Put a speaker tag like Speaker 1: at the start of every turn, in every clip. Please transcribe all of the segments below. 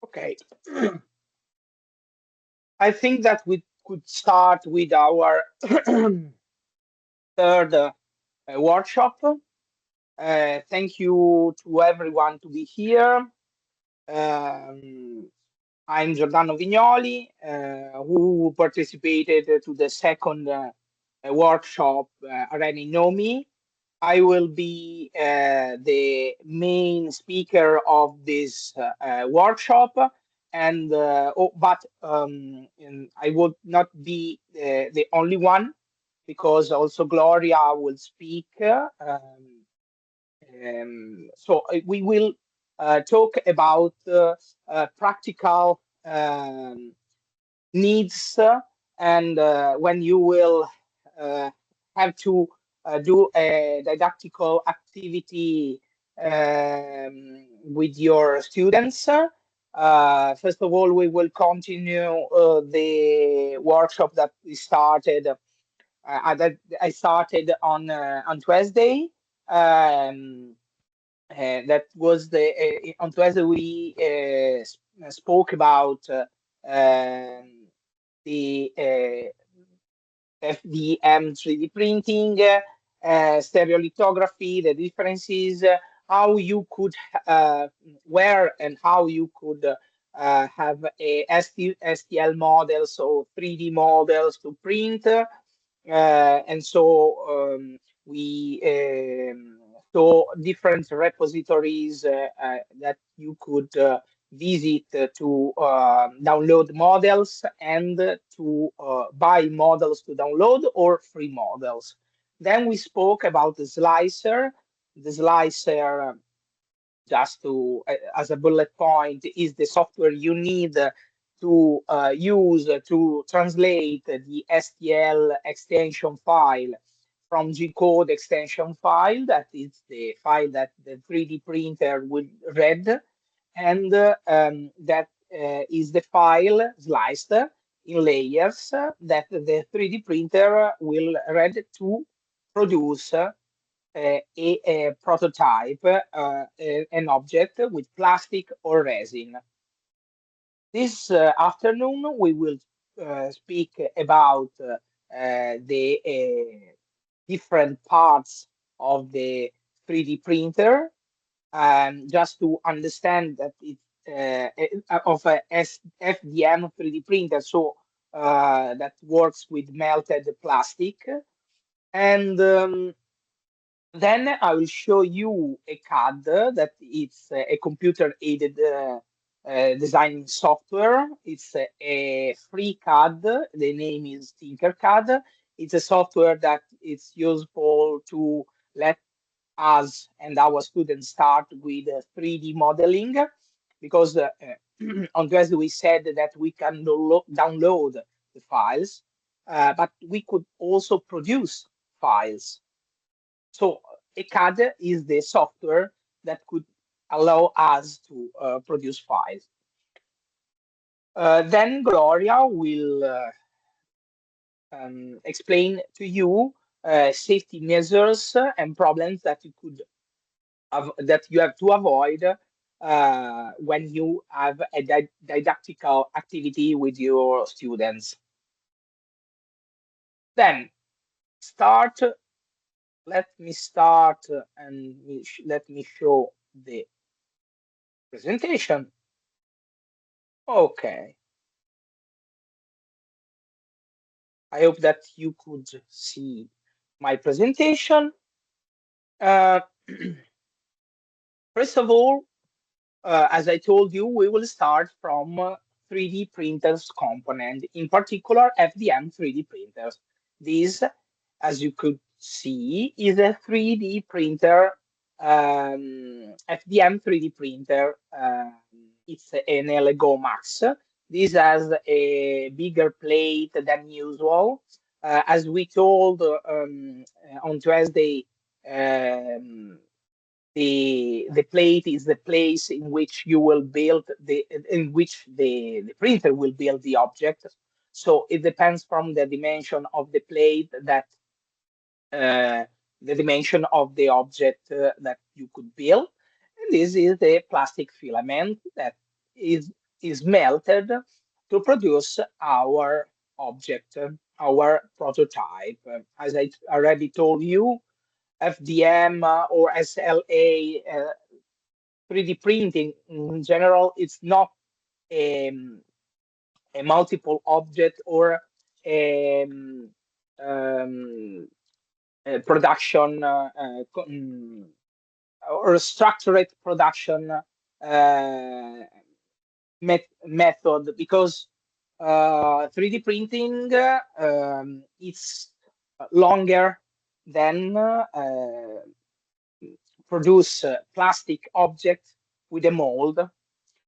Speaker 1: Okay. I think that we could start with our third workshop. Thank you to everyone to be here. Um, I'm Giordano Vignoli, who participated to the second workshop, already know me. I will be the main speaker of this workshop, and I would not be the only one because also Gloria will speak. We will talk about practical needs, and when you will have to do a didactical activity with your students. First of all, we will continue the workshop that we started. That I started on Tuesday. Um, that was the on Tuesday we spoke about the FDM 3D printing, stereolithography, the differences, how you could, where and how you could have a STL models or 3D models to print. And so we saw different repositories that you could visit to download models and to buy models to download or free models. Then we spoke about the slicer. The slicer, just to as a bullet point, is the software you need to use to translate the STL extension file from G-code extension file, that is the file that the 3D printer will read, and that is the file sliced in layers that the 3D printer will read to produce a prototype, an object with plastic or resin. This afternoon, we will speak about the different parts of the 3D printer, just to understand that it's of a FDM 3D printer, so that works with melted plastic. And then I will show you a CAD that it's a computer-aided designing software. It's a free CAD. The name is Tinkercad. It's a software that is useful to let us and our students start with 3D modeling, because on Tuesday we said that we can download the files, but we could also produce files. So a CAD is the software that could allow us to produce files. Then Gloria will explain to you safety measures and problems that you could that you have to avoid when you have a didactical activity with your students. Then start. Let me start and let me show the presentation. Okay, I hope that you could see my presentation. Uh, First of all, as I told you, we will start from 3D printers component, in particular FDM 3D printers. This, as you could see, is a 3D printer, FDM 3D printer. It's an Lego Max. This has a bigger plate than usual. As we told on Tuesday, um, the plate is the place in which you will build the printer will build the object. So it depends from the dimension of the plate that uh, the dimension of the object that you could build. And this is the plastic filament that is is melted to produce our object, our prototype. As I already told you, FDM or SLA 3D printing in general, it's not um, a multiple object or um, um, a production or a structured production method because 3D printing it's longer than produce plastic object with a mold.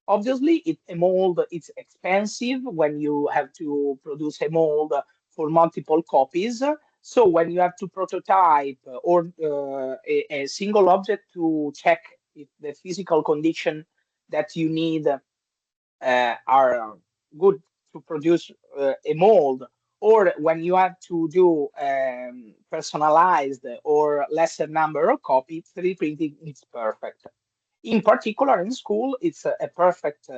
Speaker 1: Obviously, a mold is expensive when you have to produce a mold for multiple copies. So when you have to prototype or a single object to check if the physical condition that you need are good to produce a mold, or when you have to do personalized or lesser number of copies, 3D printing is perfect. In particular, in school, it's a perfect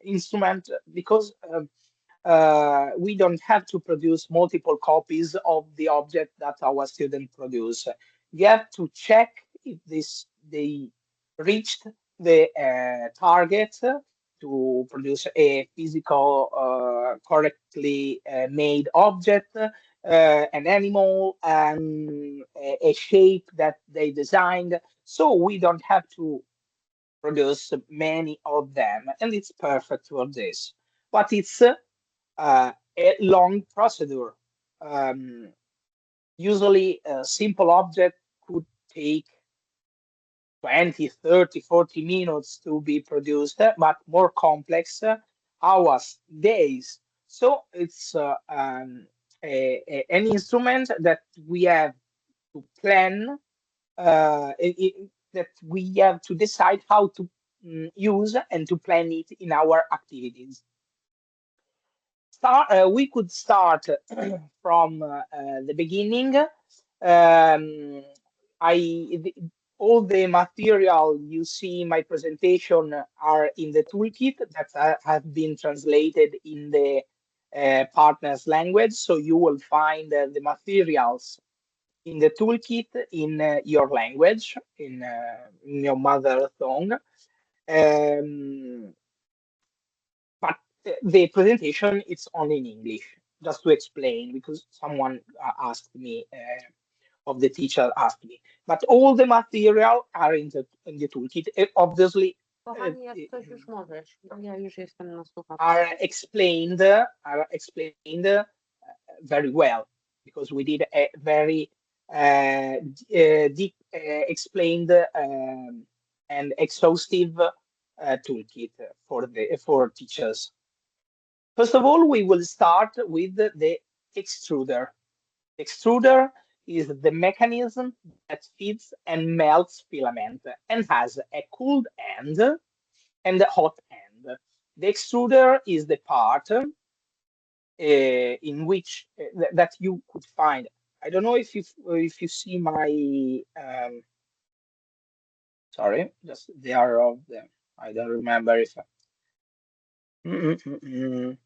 Speaker 1: instrument because we don't have to produce multiple copies of the object that our student produce. You have to check if this they reached the target to produce a physical, correctly made object, an animal, and a shape that they designed. So we don't have to produce many of them, and it's perfect for this. But it's a long procedure. Um, Usually, a simple object could take 20, 30, 40 minutes to be produced, but more complex, hours, days. So it's an instrument that we have to plan, that we have to decide how to use and to plan it in our activities. We could start from the beginning. Um, I the, all the material you see in my presentation are in the toolkit that have been translated in the partner's language. So you will find the materials in the toolkit in your language, in your mother tongue. Um, but the presentation it's only in English, just to explain, because someone asked me, of the teacher asked me. But all the material are in the toolkit. Obviously,
Speaker 2: Kochani, jak coś już możesz. Ja już jestem na słuchawce.
Speaker 1: are explained very well because we did a very deep, explained and exhaustive toolkit for teachers. First of all, we will start with the extruder. Extruder is the mechanism that feeds and melts filament and has a cooled end and a hot end. The extruder is the part in which that you could find. I don't know if you see my sorry, just the arrow of them. I don't remember if. Mm, mm, mm, mm.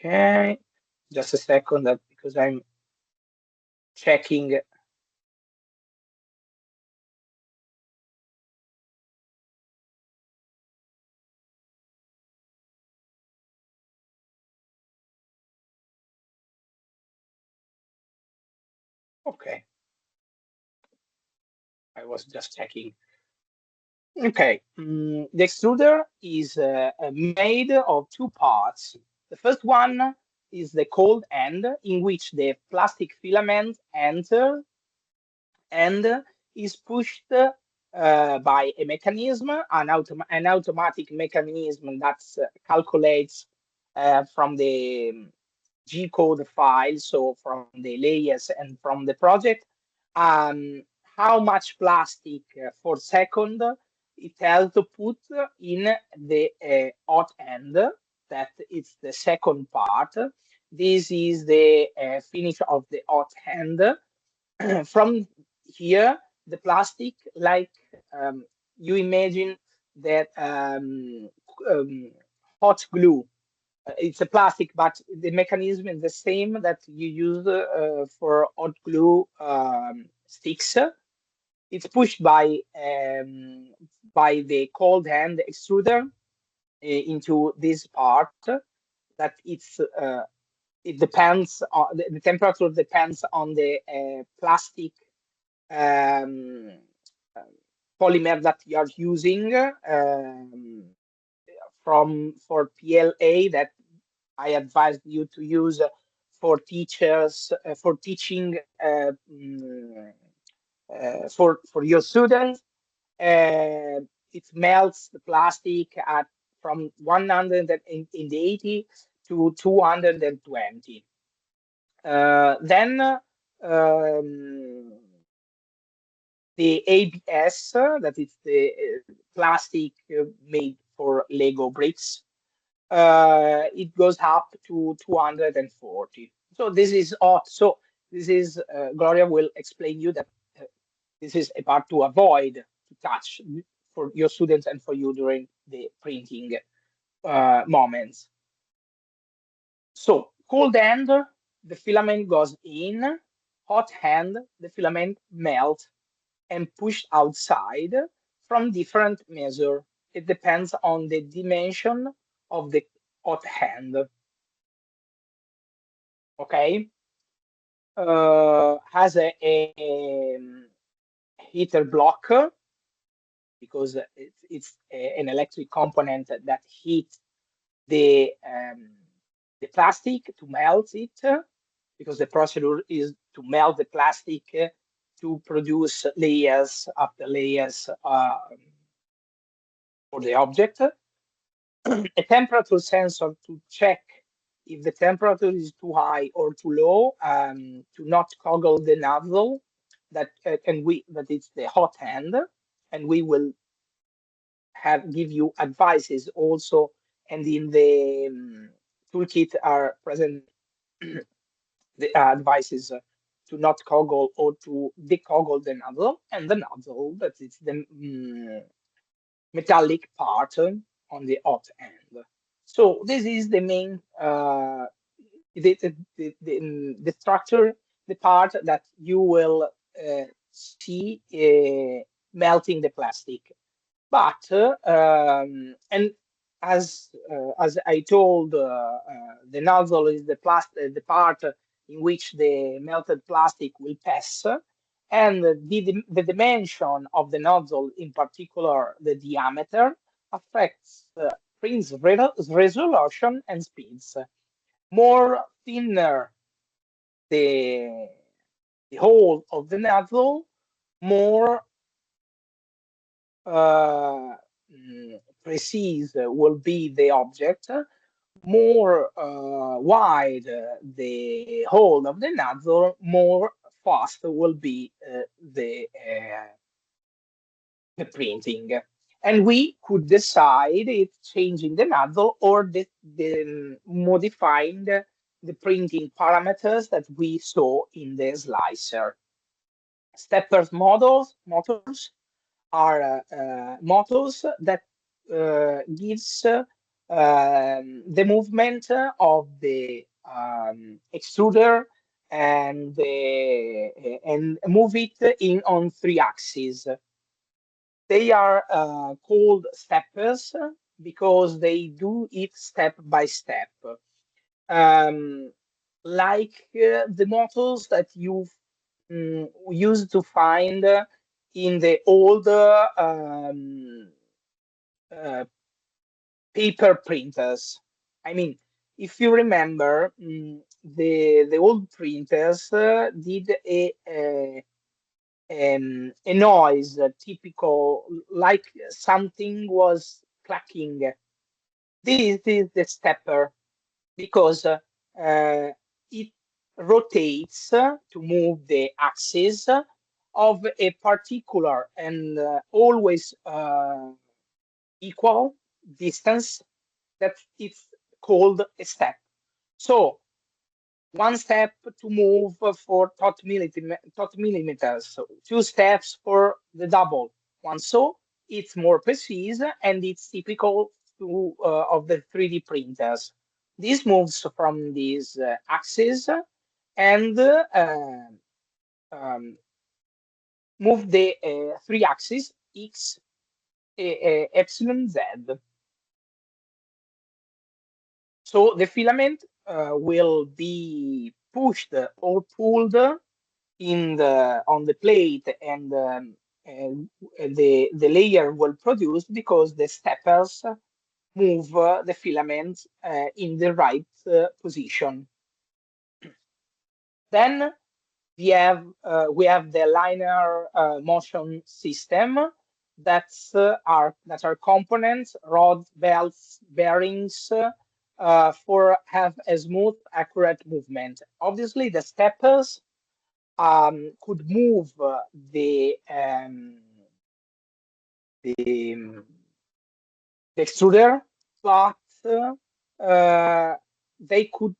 Speaker 1: Okay, just a second that because I'm checking. Okay, I was just checking. Okay, the extruder is made of two parts. The first one is the cold end, in which the plastic filament enters and is pushed by a mechanism, an automatic mechanism that calculates from the G code file, so from the layers and from the project, how much plastic for second it has to put in the hot end. That it's the second part. This is the finish of the hot end. From here, the plastic, like you imagine that um, hot glue. It's a plastic, but the mechanism is the same that you use for hot glue sticks. It's pushed by the cold hand extruder into this part that it depends on the temperature depends on the plastic um, uh, polymer that you are using from for PLA that I advise you to use for teachers for teaching for your students. It melts the plastic at from 180 to 220. Then the ABS, that is the plastic made for Lego bricks, it goes up to 240. So this is hot. So this is Gloria will explain you that uh, this is a part to avoid to touch for your students and for you during the printing moments. So cold end, the filament goes in. Hot hand, the filament melts and pushed outside from different measure. It depends on the dimension of the hot hand. Okay, has a heater block because it's an electric component that heats the plastic to melt it because the procedure is to melt the plastic to produce layers after layers for the object. A temperature sensor to check if the temperature is too high or too low, to not coggle the nozzle that it's the hot end, and we will have give you advices also, and in the toolkit are present the advices to not coggle or to decoggle the nozzle, and the nozzle that is the metallic part on the hot end. So this is the main the structure, the part that you will see melting the plastic. But and as I told, the nozzle is the part in which the melted plastic will pass, and the dimension of the nozzle, in particular the diameter, affects print resolution and speeds. More thinner the the hole of the nozzle, more uh, precise will be the object, more wide the hole of the nozzle, more fast will be the printing. And we could decide if changing the nozzle or the modifying the printing parameters that we saw in the slicer. Stepper motors are motors that gives the movement of the extruder and move it in on three axes. They are called steppers because they do it step by step. Um, like the motors that you used to find in the old uh, paper printers. I mean, if you remember, the old printers did a noise typical, like something was clacking. This is the stepper because it rotates to move the axis of a particular and always equal distance that it's called a step. So one step to move for tot millimeters, so two steps for the double one. So it's more precise and it's typical of the 3D printers. This moves from these axes and um, move the three axes x, epsilon, z. So the filament will be pushed or pulled in the on the plate, and the layer will produce because the steppers move the filament in the right position. Then we have the linear motion system that are components, rods, belts, bearings for have a smooth, accurate movement. Obviously, the steppers could move the, um, the extruder, but they could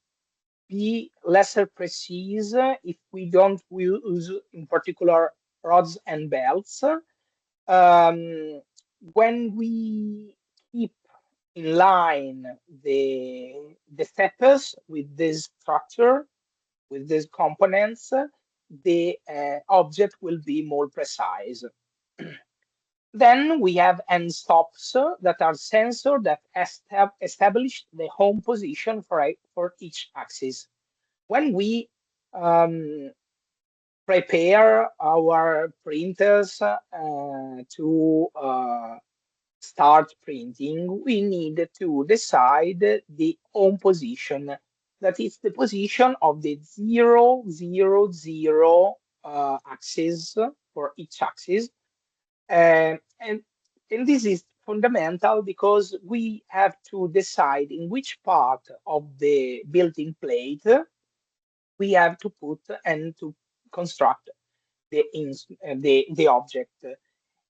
Speaker 1: be lesser precise if we don't use, in particular, rods and belts. Um, when we keep in line the steppers with this structure, with these components, the object will be more precise. Then we have end stops that are sensors that establish the home position for each axis. When we um, prepare our printers to start printing, we need to decide the home position. That is the position of the 0, 0, 0 axis for each axis. Uh, and, and this is fundamental because we have to decide in which part of the built-in plate we have to put and to construct the object.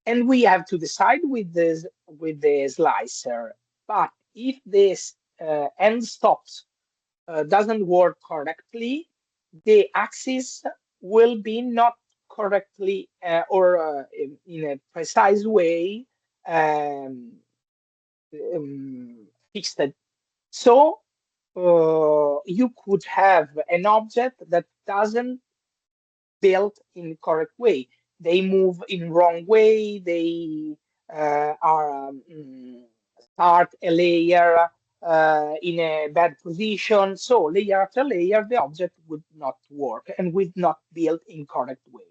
Speaker 1: And we have to decide with the slicer. But if this end stops doesn't work correctly, the axis will be not correctly or in a precise way um, fixed. So you could have an object that doesn't built in correct way. They move in wrong way. They start a layer in a bad position. So layer after layer, the object would not work and would not build in correct way.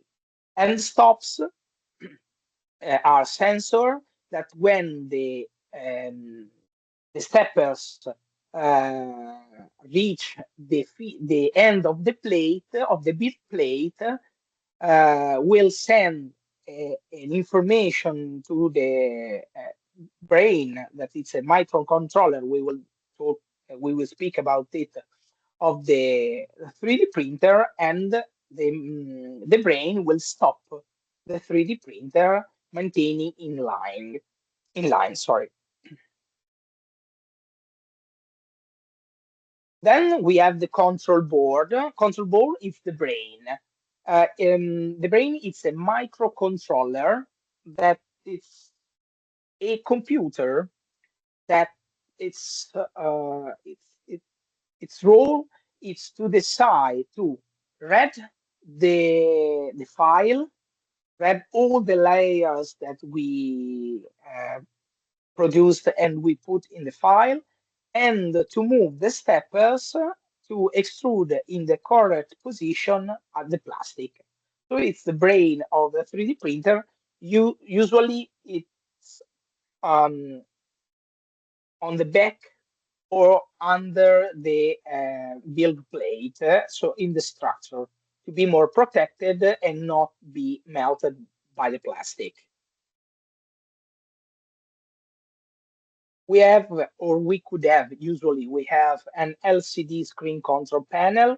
Speaker 1: And stops are sensor that when the steppers uh, reach the end of the plate of the bit plate, will send an information to the brain that it's a microcontroller. Talk, we will speak about it of the 3D printer, and the brain will stop the 3D printer, maintaining in line. Sorry. Then we have the control board. Control board is the brain. The brain is a microcontroller that is a computer that its role is to decide to read the file, read all the layers that we produced and we put in the file, and to move the steppers to extrude in the correct position at the plastic. So it's the brain of the 3D printer. You usually it's um, on the back or under the build plate, so in the structure, to be more protected and not be melted by the plastic. We have, or we could have, usually we have an LCD screen control panel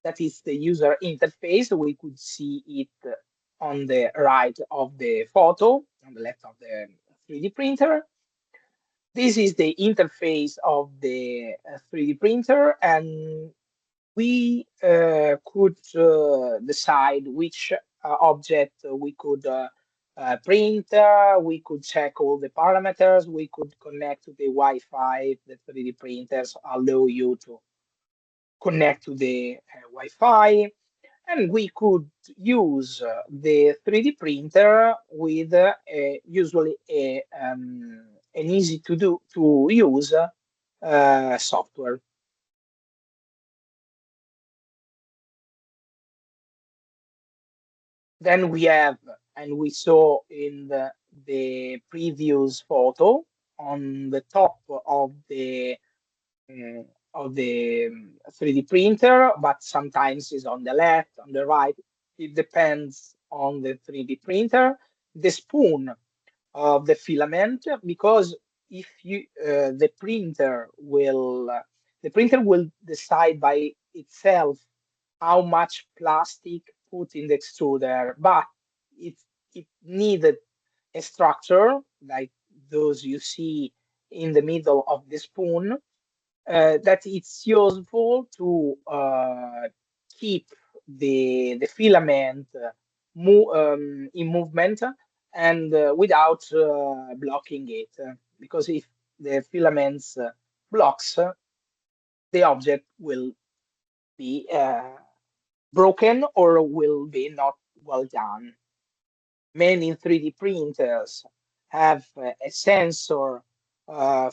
Speaker 1: that is the user interface. We could see it on the right of the photo, on the left of the 3D printer. This is the interface of the 3D printer, and we could decide which object we could print. We could check all the parameters. We could connect to the Wi-Fi. The 3D printers allow you to connect to the Wi-Fi, and we could use the 3D printer with usually an easy to use software. Then we have, and we saw in the previous photo, on the top uh, of the 3D printer, but sometimes it's on the left, on the right. It depends on the 3D printer. The spoon of the filament, because if you the printer will decide by itself how much plastic put in the extruder, but it it needed a structure like those you see in the middle of the spoon, that it's useful to keep the filament in movement and without blocking it, because if the filaments blocks, the object will be broken or will be not well done. Many 3D printers have a sensor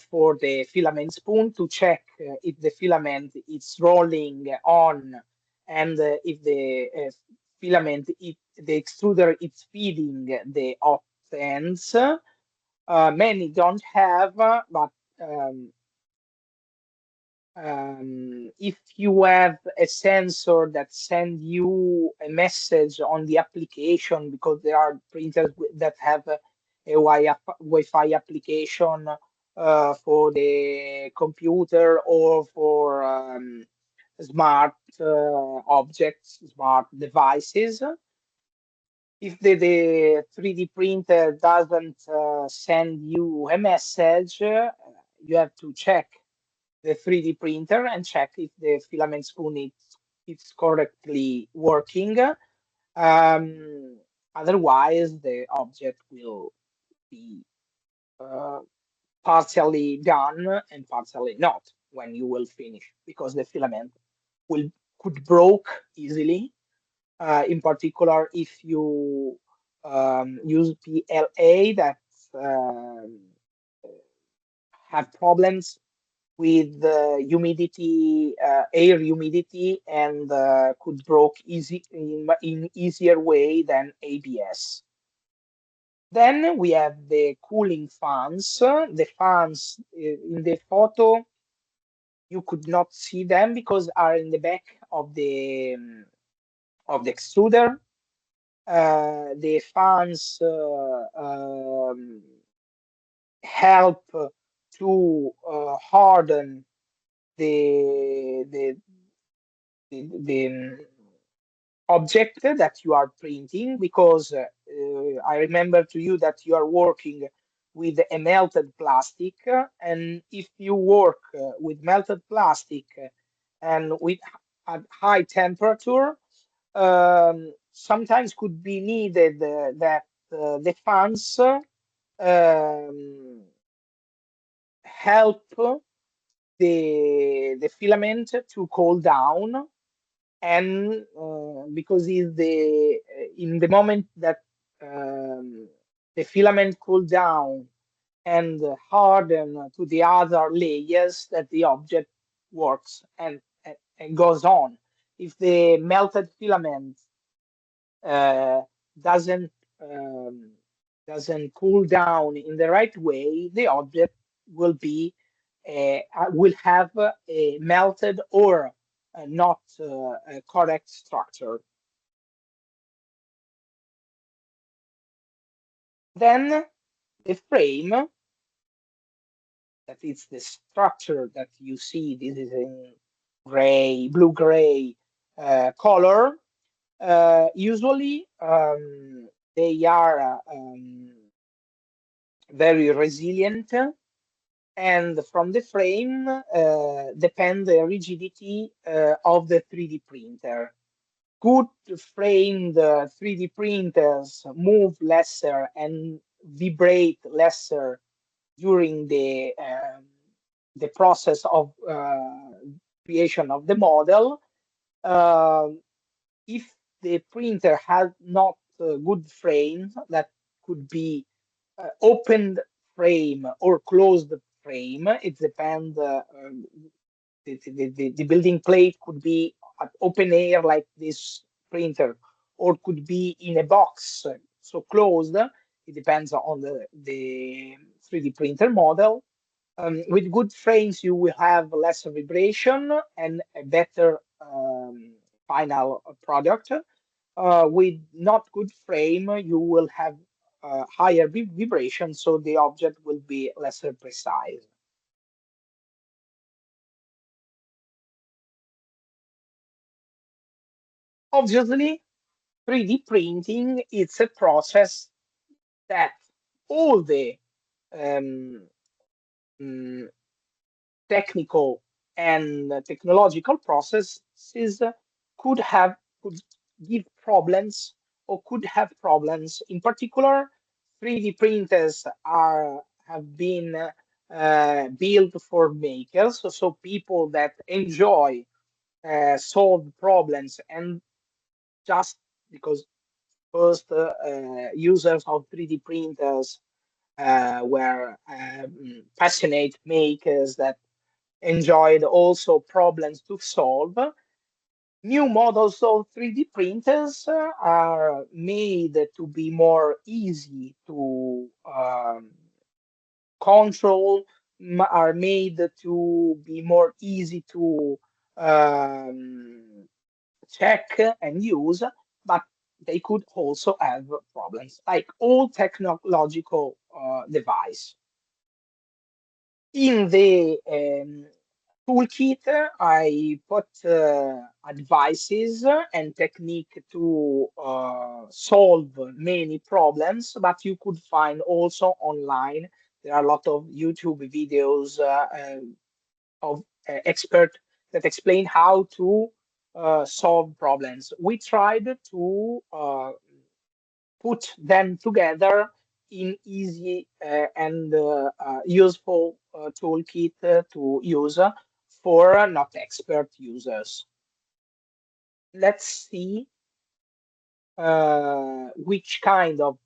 Speaker 1: for the filament spoon to check if the filament is rolling on, and if the filament, if the extruder is feeding the hot ends. Many don't have, but um, if you have a sensor that send you a message on the application, because there are printers that have a Wi-Fi application for the computer or for smart objects, smart devices. If the 3D printer doesn't send you a message, you have to check the 3D printer and check if the filament spoon is correctly working. Um, Otherwise, the object will be uh, partially done and partially not when you will finish, because the filament will could broke easily. In particular, if you use PLA that um, have problems with humidity, air humidity, and could broke easy in easier way than ABS. Then we have the cooling fans. The fans in the photo, you could not see them because are in the back of the extruder. The fans help to harden the the the object that you are printing, because I remember to you that you are working with a melted plastic, and if you work with melted plastic and with at high temperature, sometimes could be needed that the fans um, help the filament to cool down, and because is the in the moment that um, the filament cool down and harden to the other layers, that the object works and goes on. If the melted filament uh, doesn't um, doesn't cool down in the right way, the object will be will have a melted or not a correct structure. Then the frame, that is the structure that you see. This is in gray, blue gray color. Usually, they are very resilient, and from the frame depend the rigidity of the 3D printer. Good framed 3D printers move lesser and vibrate lesser during the process of creation of the model. Um if the printer has not good frame, that could be opened frame or closed frame. It depends. The building plate could be at open air like this printer, or could be in a box, so closed. It depends on the 3D printer model. With good frames, you will have less vibration and a better final product. With not good frame, you will have higher vibration, so the object will be less precise. Obviously, 3D printing, it's a process that all the um, mm, technical and technological processes could give problems or could have problems. In particular, 3D printers are have been built for makers, so people that enjoy solve problems, and just because first users of 3D printers were passionate makers that enjoyed also problems to solve. New models of 3D printers are made to be more easy to control, are made to be more easy to um, check and use, but they could also have problems, like all technological device. In the toolkit, I put advices and technique to solve many problems, but you could find also online. There are a lot of YouTube videos of expert that explain how to solve problems. We tried to put them together in easy and useful toolkit to use for not expert users. Let's see which kind of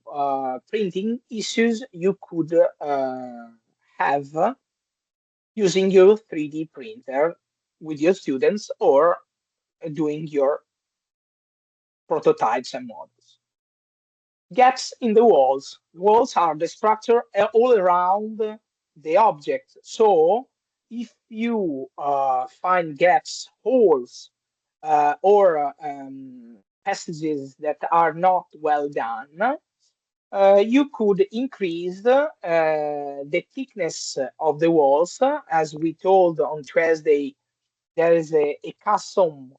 Speaker 1: printing issues you could have using your 3D printer with your students, or doing your prototypes and models. Gaps in the walls. Walls are the structure all around the object. So if you find gaps, holes, or passages that are not well done, you could increase the thickness of the walls. As we told on Tuesday, there is a custom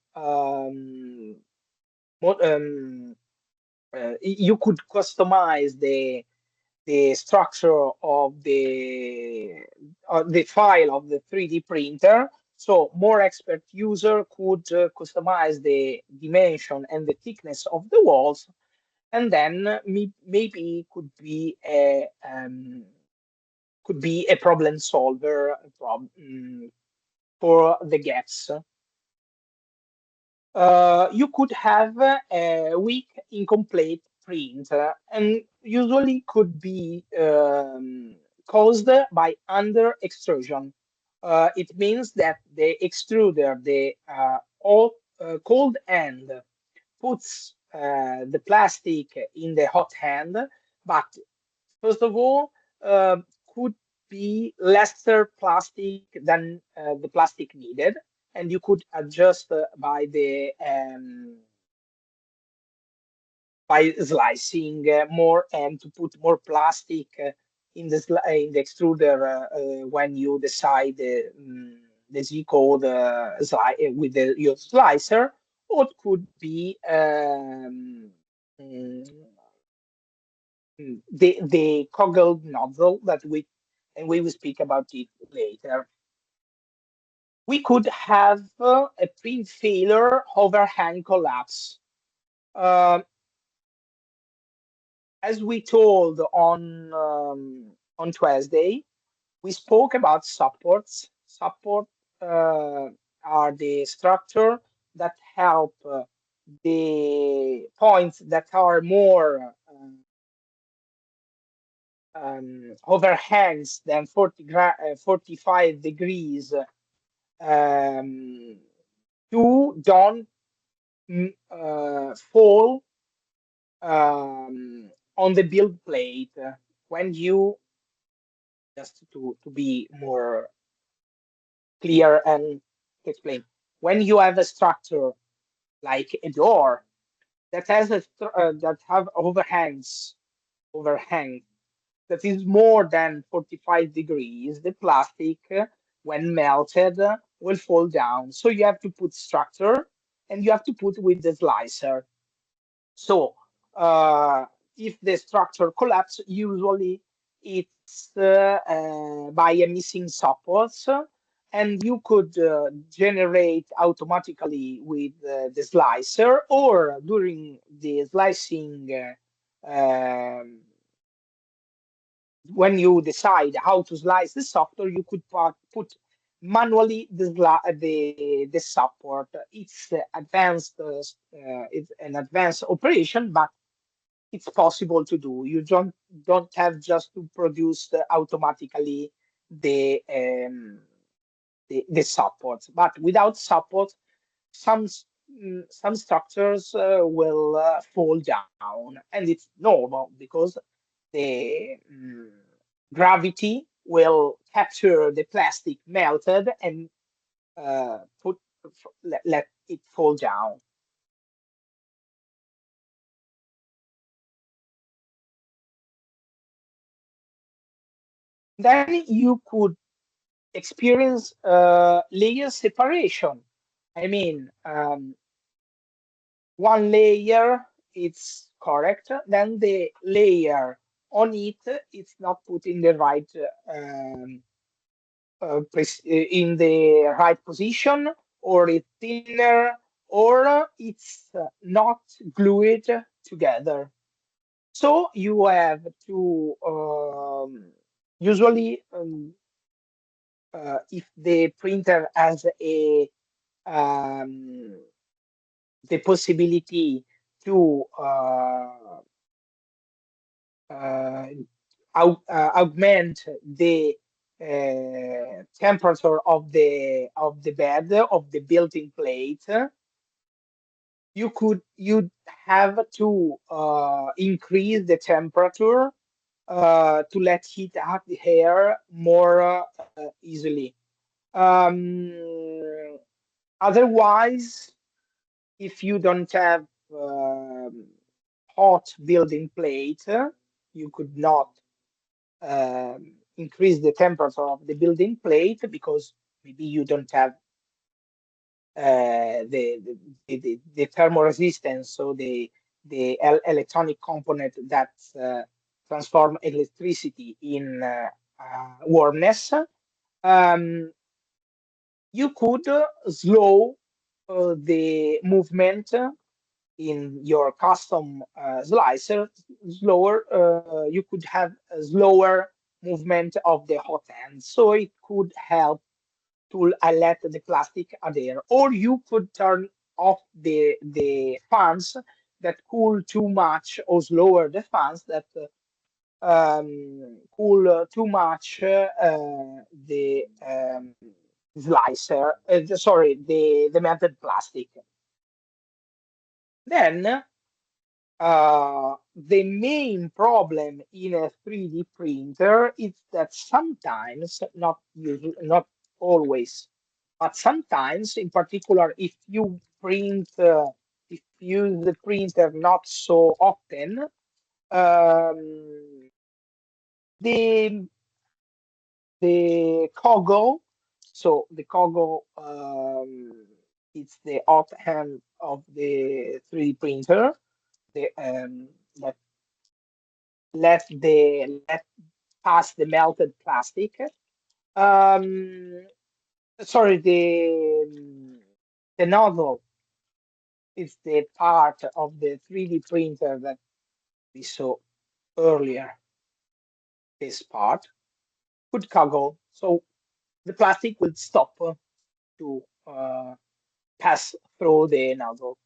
Speaker 1: you could customize the structure of the file of the 3D printer. So more expert user could customize the dimension and the thickness of the walls, and then maybe could be could be a problem solver for the gaps. You could have a weak incomplete print, and usually could be caused by under extrusion. It means that the extruder, the cold end, puts the plastic in the hot hand, but first of all, could be lesser plastic than the plastic needed, and you could adjust by slicing more and to put more plastic in the extruder when you decide the Z code with your slicer, or it could be mm, the coggle nozzle that we will speak about it later. We could have a print failure overhang collapse. Um, as we told on Tuesday, we spoke about supports. Support are the structure that help the points that are more overhangs than 45 degrees um, to don't fall on the build plate when you, just to be more clear and to explain, when you have a structure like a door that has that have overhang that is more than 45 degrees, the plastic, when melted, will fall down. So you have to put structure and you have to put with the slicer. So uh, if the structure collapse, usually it's by a missing supports, and you could generate automatically with the slicer, or during the slicing when you decide how to slice the software, you could put manually the support. It's advanced. It's an advanced operation, but it's possible to do. You don't have just to produce automatically the the support. But without support, some some structures will fall down, and it's normal because the gravity will capture the plastic melted and let it fall down. Then you could experience layer separation. I mean, one layer it's correct, then the layer on it it's not put in the right in the right position, or it's thinner, or it's not glued together. So you have to usually if the printer has a the possibility to uh, augment the temperature of the bed of the built-in plate, you have to increase the temperature to let heat out the hair more easily. Otherwise, if you don't have um, hot building plate, you could not increase the temperature of the building plate because maybe you don't have the thermal resistance, so the electronic component that transform electricity in warmness. Um, you could slow the movement in your custom slicer slower. You could have a slower movement of the hot end. So it could help to let the plastic adhere, or you could turn off the fans that cool too much, or lower the fans that cool too much the slicer, sorry, the melted plastic. Then the main problem in a 3D printer is that sometimes, not always, but sometimes, in particular, if you print, if you use the printer not so often, um, the coggle, so the coggle, it's the hot hand of the 3D printer, the that let pass the melted plastic. Um, sorry, the nozzle is the part of the 3D printer that we saw earlier. This part could coggle, so the plastic will stop to pass through the nozzle.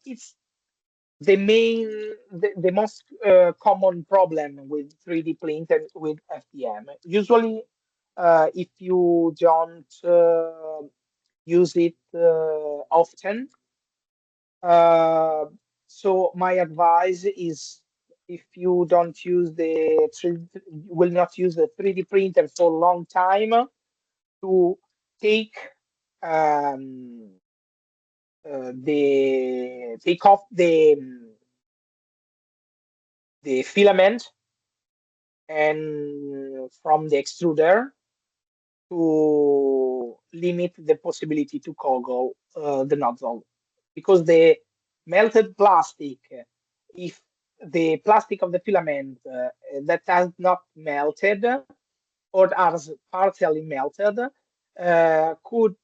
Speaker 1: It's the most common problem with 3D printer with FDM. Usually, if you don't use it often, uh, so my advice is, if you don't use the 3D, will not use the 3D printer for a long time, to take the take off the filament and from the extruder, to limit the possibility to coggle the nozzle, because the melted plastic, if the plastic of the filament that has not melted or has partially melted, could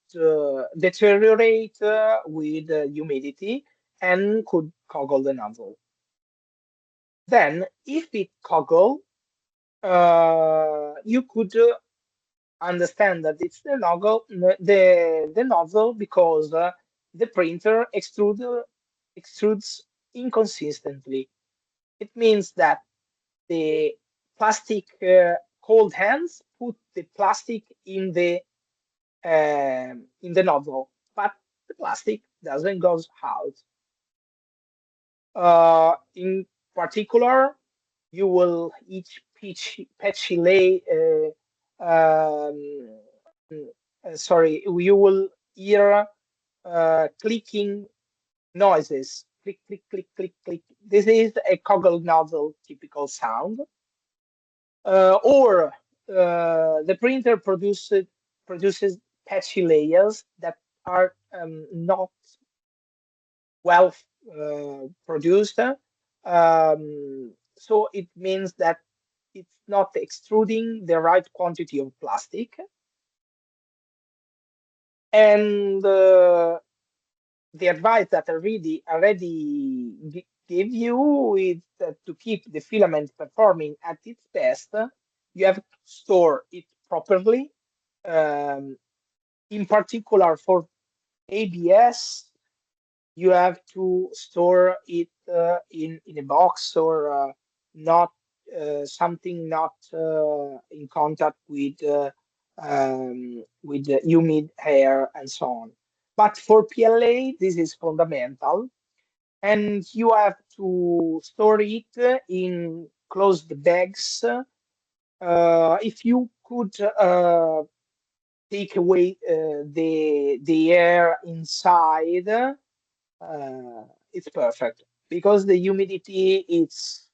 Speaker 1: deteriorate with humidity and could coggle the nozzle. Then, if it coggle, you could understand that it's the nozzle, because the printer extrudes inconsistently. It means that the plastic cold hands put the plastic in the nozzle, but the plastic doesn't go out. In particular, you will each patchy lay. Sorry, you will hear clicking noises. Click, click, click, click, click. This is a coggle nozzle typical sound. Or the printer produces patchy layers that are not well produced. So it means that it's not extruding the right quantity of plastic. And the advice that I already gave you is that to keep the filament performing at its best, you have to store it properly. Um, in particular, for ABS, you have to store it in a box, or not something not in contact with the humid air and so on. But for PLA, this is fundamental, and you have to store it in closed bags. If you could take away the air inside, it's perfect, because the humidity is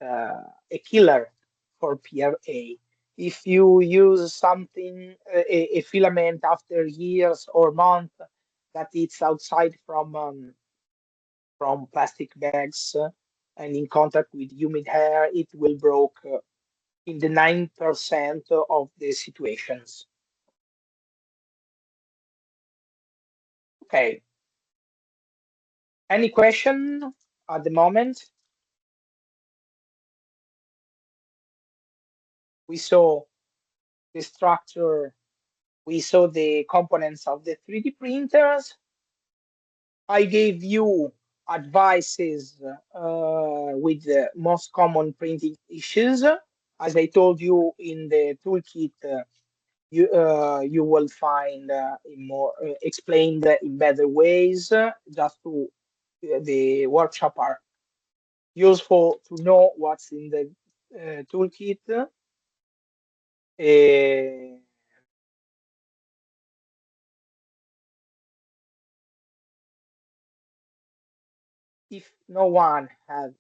Speaker 1: a killer for PRA. If you use something, a filament after years or months, that it's outside from plastic bags and in contact with humid air, it will break in the 9% of the situations. Okay. Any question at the moment? we saw the structure, we saw the components of the 3D printers. I gave you advices with the most common printing issues. As I told you in the toolkit, you will find in more explained in better ways. Just to the workshop are useful to know what's in the toolkit. If no one has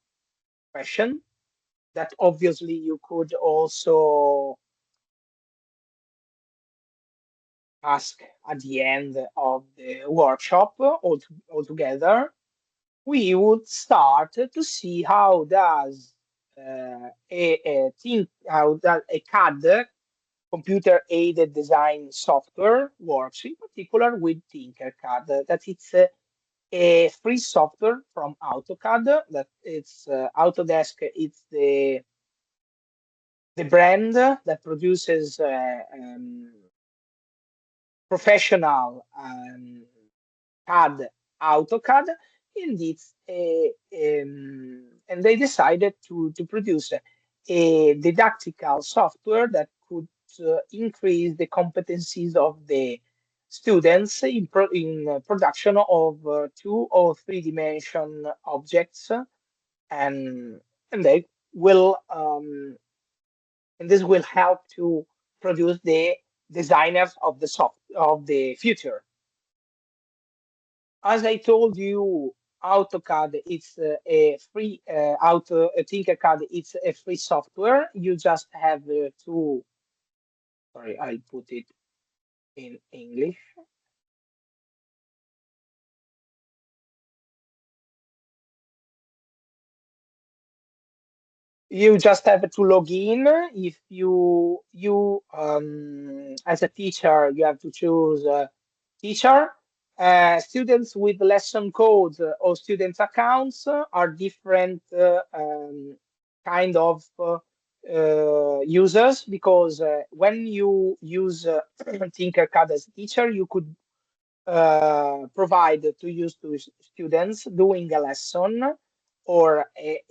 Speaker 1: question, that obviously you could also ask at the end of the workshop altogether. We would start to see how does how does a CAD, computer aided design software, works, in particular with Tinkercad. That it's a free software from AutoCAD. That it's Autodesk. It's the brand that produces professional CAD, AutoCAD, and and they decided to produce a didactical software that could increase the competencies of the students in production of two or three dimension objects, and and they will and this will help to produce the designers of the future. As I told you, AutoCAD it's a free Tinkercad it's a free software. You just have to sorry, I'll put it in English. You just have to log in. If you as a teacher you have to choose teacher. Students with lesson codes or students accounts are different kind of users, because when you use Tinkercad as a teacher, you could provide to use to students doing a lesson or a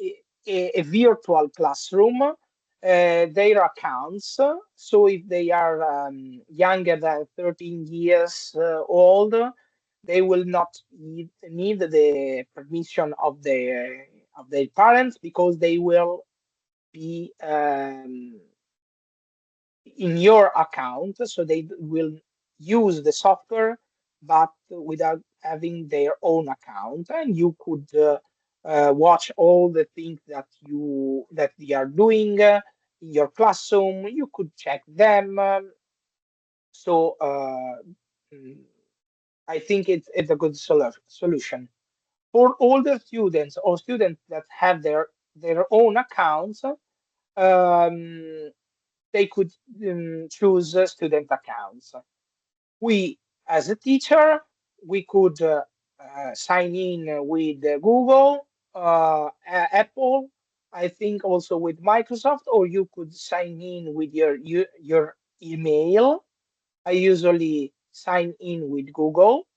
Speaker 1: virtual classroom their accounts. So if they are younger than 13 years old, they will not need the permission of their parents, because they will be in your account, so they will use the software, but without having their own account, and you could watch all the things that they are doing in your classroom. You could check them. So mm, I think it's a good solution for older students or students that have their own accounts. Um, they could choose student accounts. We, as a teacher, we could sign in with Google, Apple, I think also with Microsoft, or you could sign in with your email. I usually sign in with Google.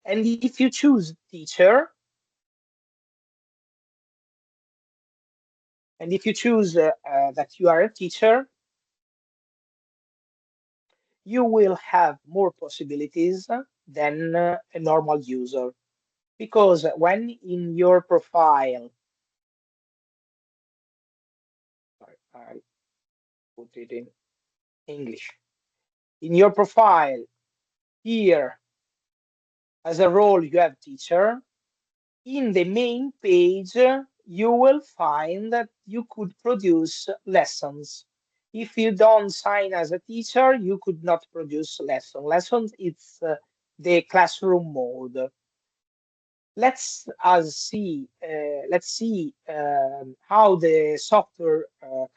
Speaker 1: And if you choose teacher, and if you choose that you are a teacher, you will have more possibilities than a normal user. Because when in your profile, sorry, I put it in English, in your profile here as a role you have teacher, in the main page you will find that you could produce lessons. If you don't sign as a teacher, you could not produce lessons. It's the classroom mode. Let's see how the software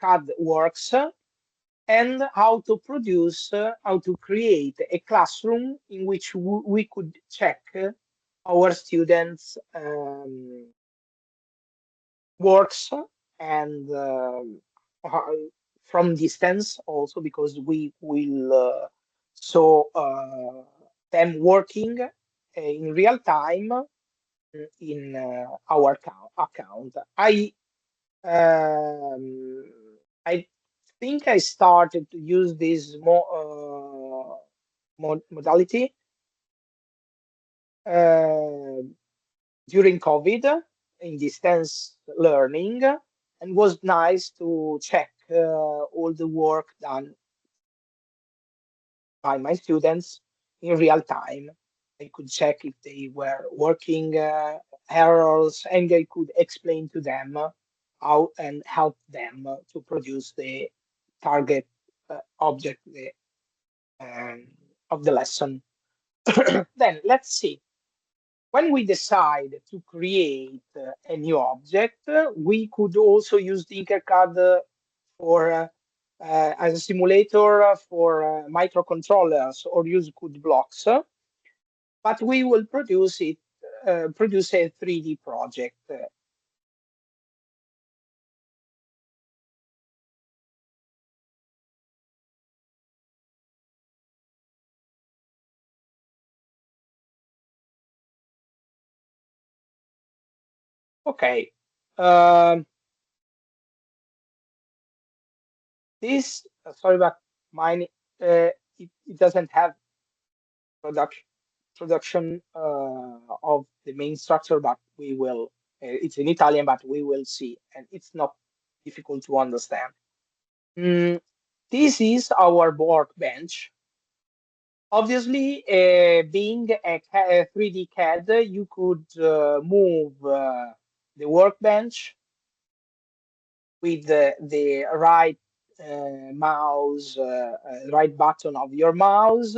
Speaker 1: CAD works, and how to create a classroom in which we could check our students works, and uh, from distance also because we will saw them working in real time in our account. Um, I think I started to use this modality uh, during COVID in distance learning, and was nice to check all the work done by my students in real time. I could check if they were working errors, and I could explain to them how and help them to produce the target object um, of the lesson. Then let's see. When we decide to create a new object, we could also use Tinkercad for as a simulator for microcontrollers or use code blocks, but we will produce a 3D project. Okay, um, this sorry, but mine it doesn't have production of the main structure, but we will. It's in Italian, but we will see, and it's not difficult to understand. Mm, this is our workbench. Obviously, being a 3D CAD, you could move the workbench with the right right button of your mouse,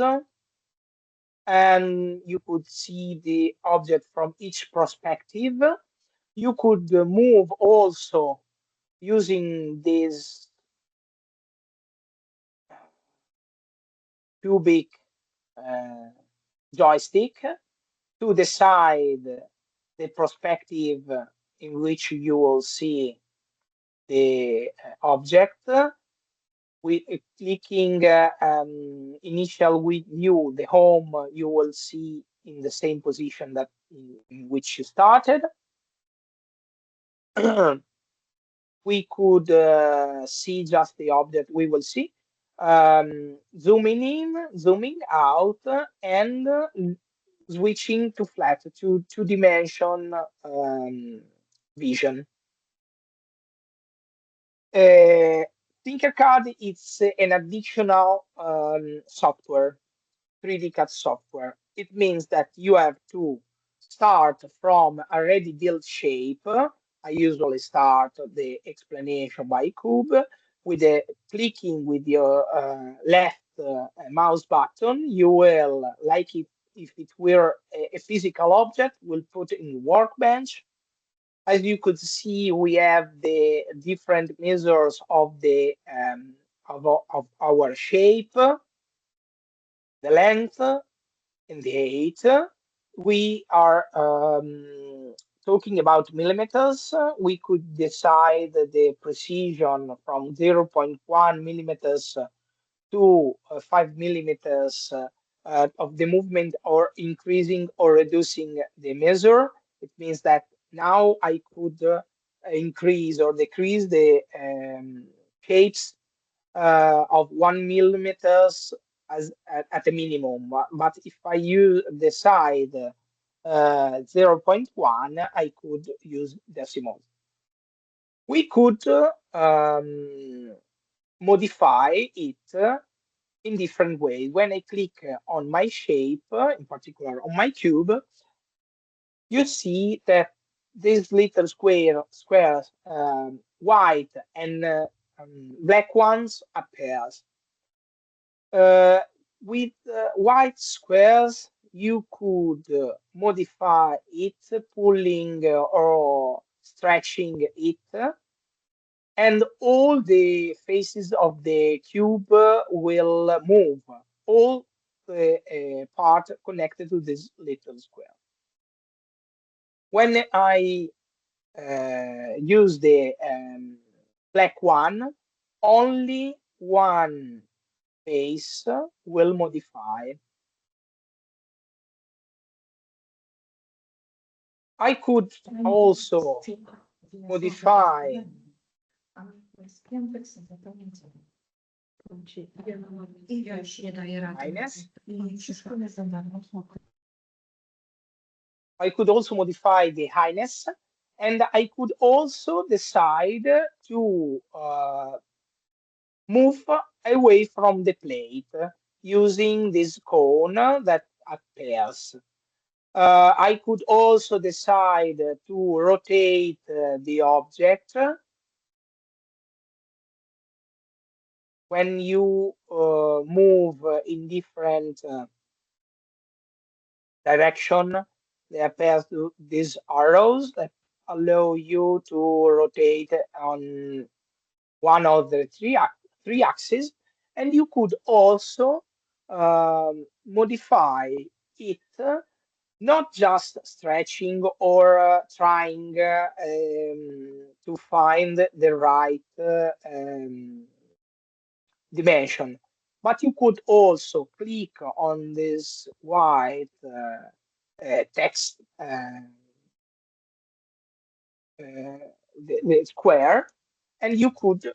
Speaker 1: and you could see the object from each perspective. You could move also using this cubic uh, joystick to decide the perspective in which you will see the object. With clicking initial with view, the home, you will see in the same position that in which you started. We could see just the object we will see. Zooming in, zooming out, and switching to flat, to two-dimension vision. Uh, Tinkercad is an additional software, 3D CAD software. It means that you have to start from a ready built shape. I usually start the explanation by cube with a clicking with your left mouse button. You will, like it if it were a physical object, will put in workbench. As you could see, we have the different measures of the of our shape, the length, and the height. We are talking about millimeters. We could decide the precision from 0.1 millimeters to 5 millimeters of the movement, or increasing or reducing the measure. It means that now I could increase or decrease the shapes of 1 millimeters as at a minimum. But if I use decide 0.1, I could use decimals. We could modify it in different ways. When I click on my shape, in particular on my cube, you see that these little squares, white and black ones appears. Uh, with white squares, you could modify it, pulling or stretching it, and all the faces of the cube will move, all the part connected to this little square. When I use the black one, only one face will modify. I could also modify highness. I could also modify the highness, and I could also decide to move away from the plate using this cone that appears. I could also decide to rotate the object when you move in different direction. There appears these arrows that allow you to rotate on one of the three axes, and you could also modify it, not just stretching or trying to find the right dimension, but you could also click on this white text, the square, and you could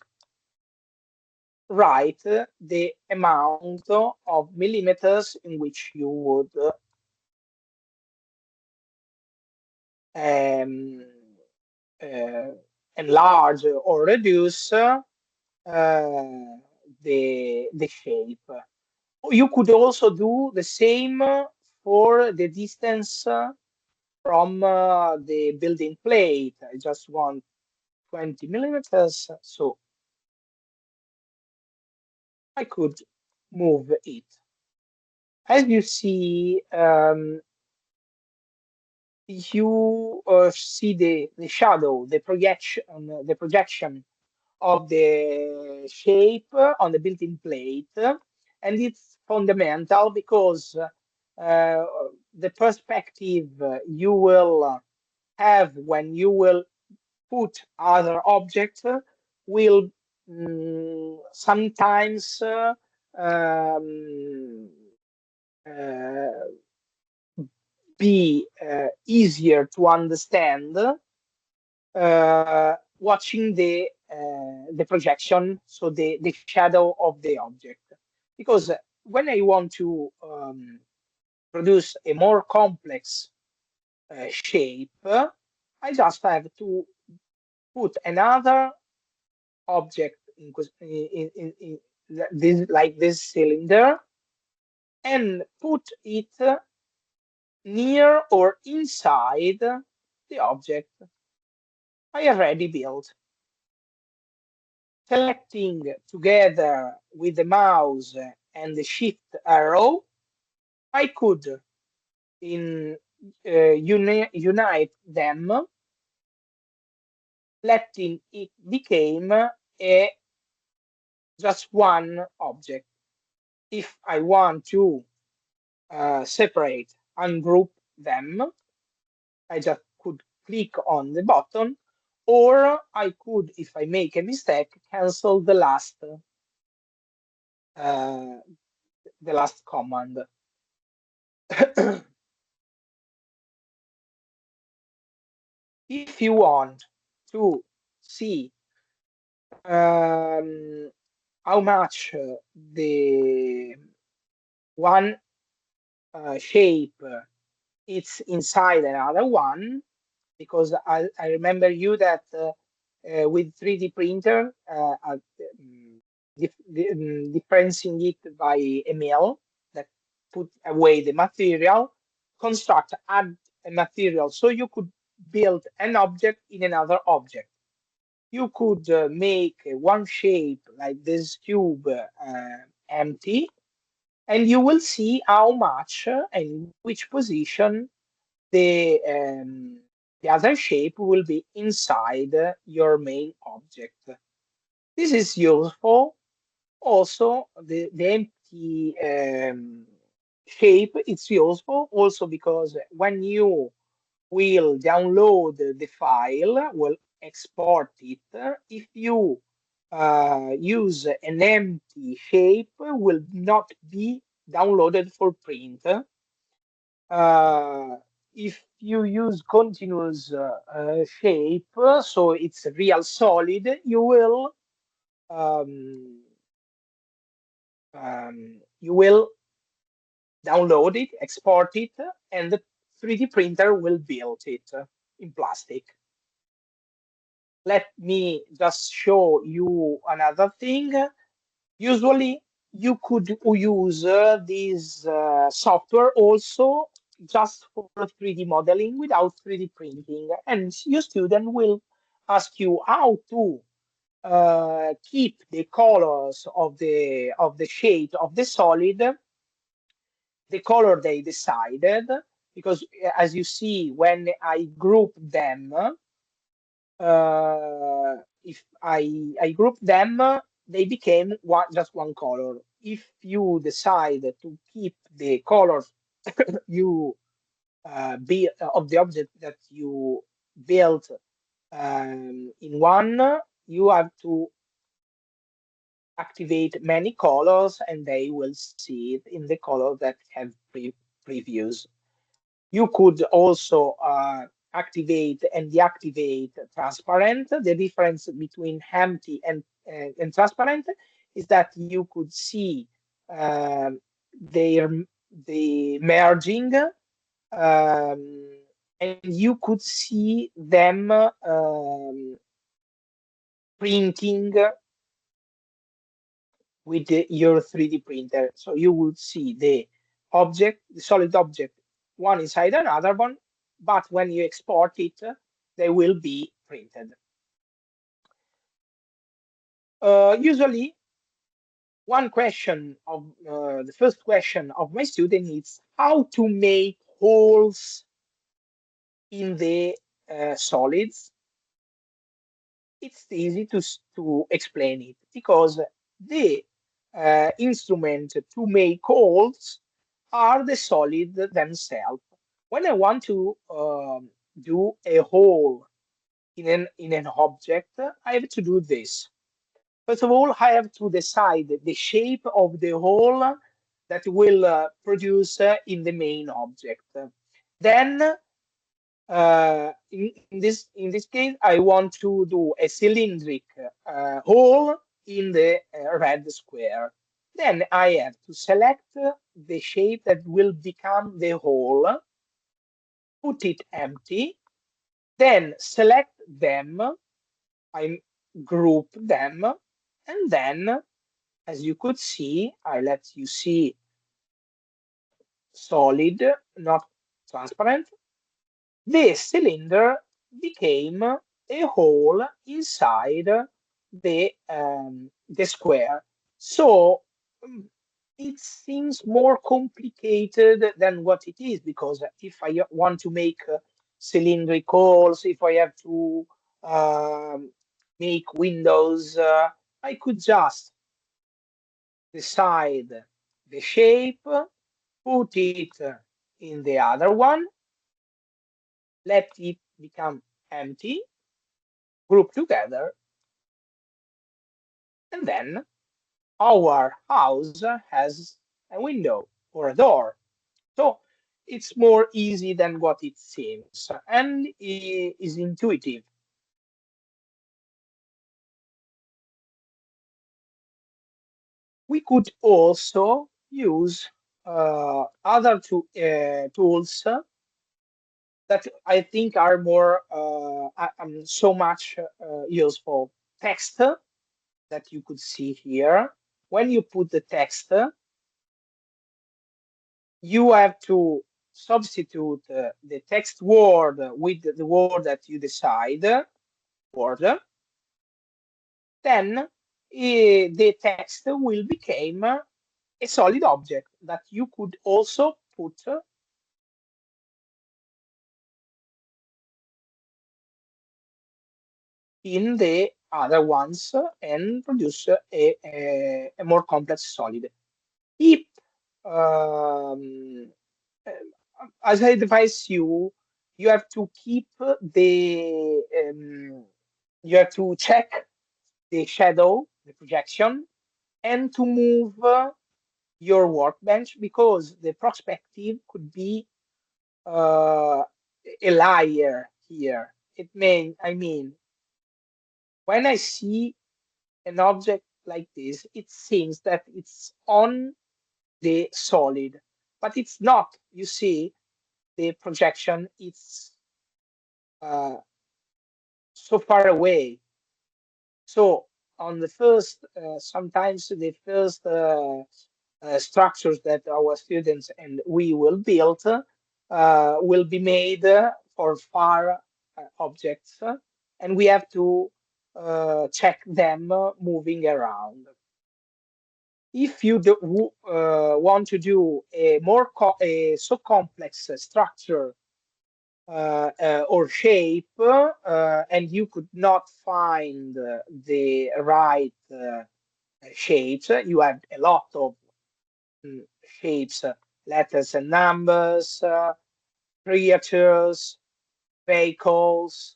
Speaker 1: write the amount of millimeters in which you would um, uh, enlarge or reduce the shape. You could also do the same for the distance from the building plate. I just want 20 millimeters, so I could move it. As you see, you see the shadow, the projection of the shape on the built-in plate, and it's fundamental because the perspective you will have when you will put other objects will sometimes um, uh, be easier to understand watching the projection, so the shadow of the object. Because when I want to produce a more complex shape, I just have to put another object in this, like this cylinder, and put it near or inside the object I already built. Selecting together with the mouse and the shift arrow, I could unite them, letting it become a just one object. If I want to separate, ungroup them, I just could click on the button, or I could, if I make a mistake, cancel uh, the last command. If you want to see um, how much the one shape it's inside another one, because I remember you that with 3D printer, differentiating it by a mill that put away the material, construct, add a material, so you could build an object in another object. You could make one shape like this cube empty, and you will see how much and which position the um, the other shape will be inside your main object. This is useful. Also, the empty shape is useful also because when you will download the file, will export it, if you use an empty shape will not be downloaded for print. If you use continuous shape, so it's real solid, you will download it, export it, and the 3D printer will build it in plastic. Let me just show you another thing. Usually, you could use this software also just for 3D modeling without 3D printing, and your student will ask you how to keep the colors of the shade of the solid, the color they decided, because as you see, when I group them, if I group them, they became just one color. If you decide to keep the colors you be of the object that you built in one, you have to activate many colors, and they will see it in the color that have previews. You could also activate and deactivate transparent. The difference between empty and transparent is that you could see um, their the merging, and you could see them printing with your 3D printer. So you would see the object, the solid object, one inside another one, but when you export it, they will be printed. Usually, one question of the first question of my student is how to make holes in the solids. It's easy to explain it because the instrument to make holes are the solid themselves. When I want to do a hole in an object, I have to do this. First of all, I have to decide the shape of the hole that will produce in the main object. Then, in this case, I want to do a cylindric hole in the red square. Then I have to select the shape that will become the hole, put it empty, then select them, I group them, and then, as you could see, I let you see solid, not transparent. The cylinder became a hole inside the square. So it seems more complicated than what it is, because if I want to make cylindrical holes, if I have to um, make windows, I could just decide the shape, put it in the other one, let it become empty, group together, and then our house has a window or a door. So it's more easy than what it seems and is intuitive. We could also use other tools that I think are more so much useful. Text that you could see here. When you put the text, you have to substitute the text word with the word that you decide, word. Then the text will become a solid object that you could also put in the other ones and produce a more complex solid. If, um, as I advise you, you have to keep you have to check the shadow, the projection, and to move your workbench because the perspective could be uh, a liar here. I mean, when I see an object like this, it seems that it's on the solid, but it's not. You see, the projection it's uh, so far away. So on the first, sometimes the first structures that our students and we will build will be made for far objects, and we have to check them moving around. If you want to do a so complex structure or shape, and you could not find the right shapes, you have a lot of shapes, letters and numbers, creatures, vehicles,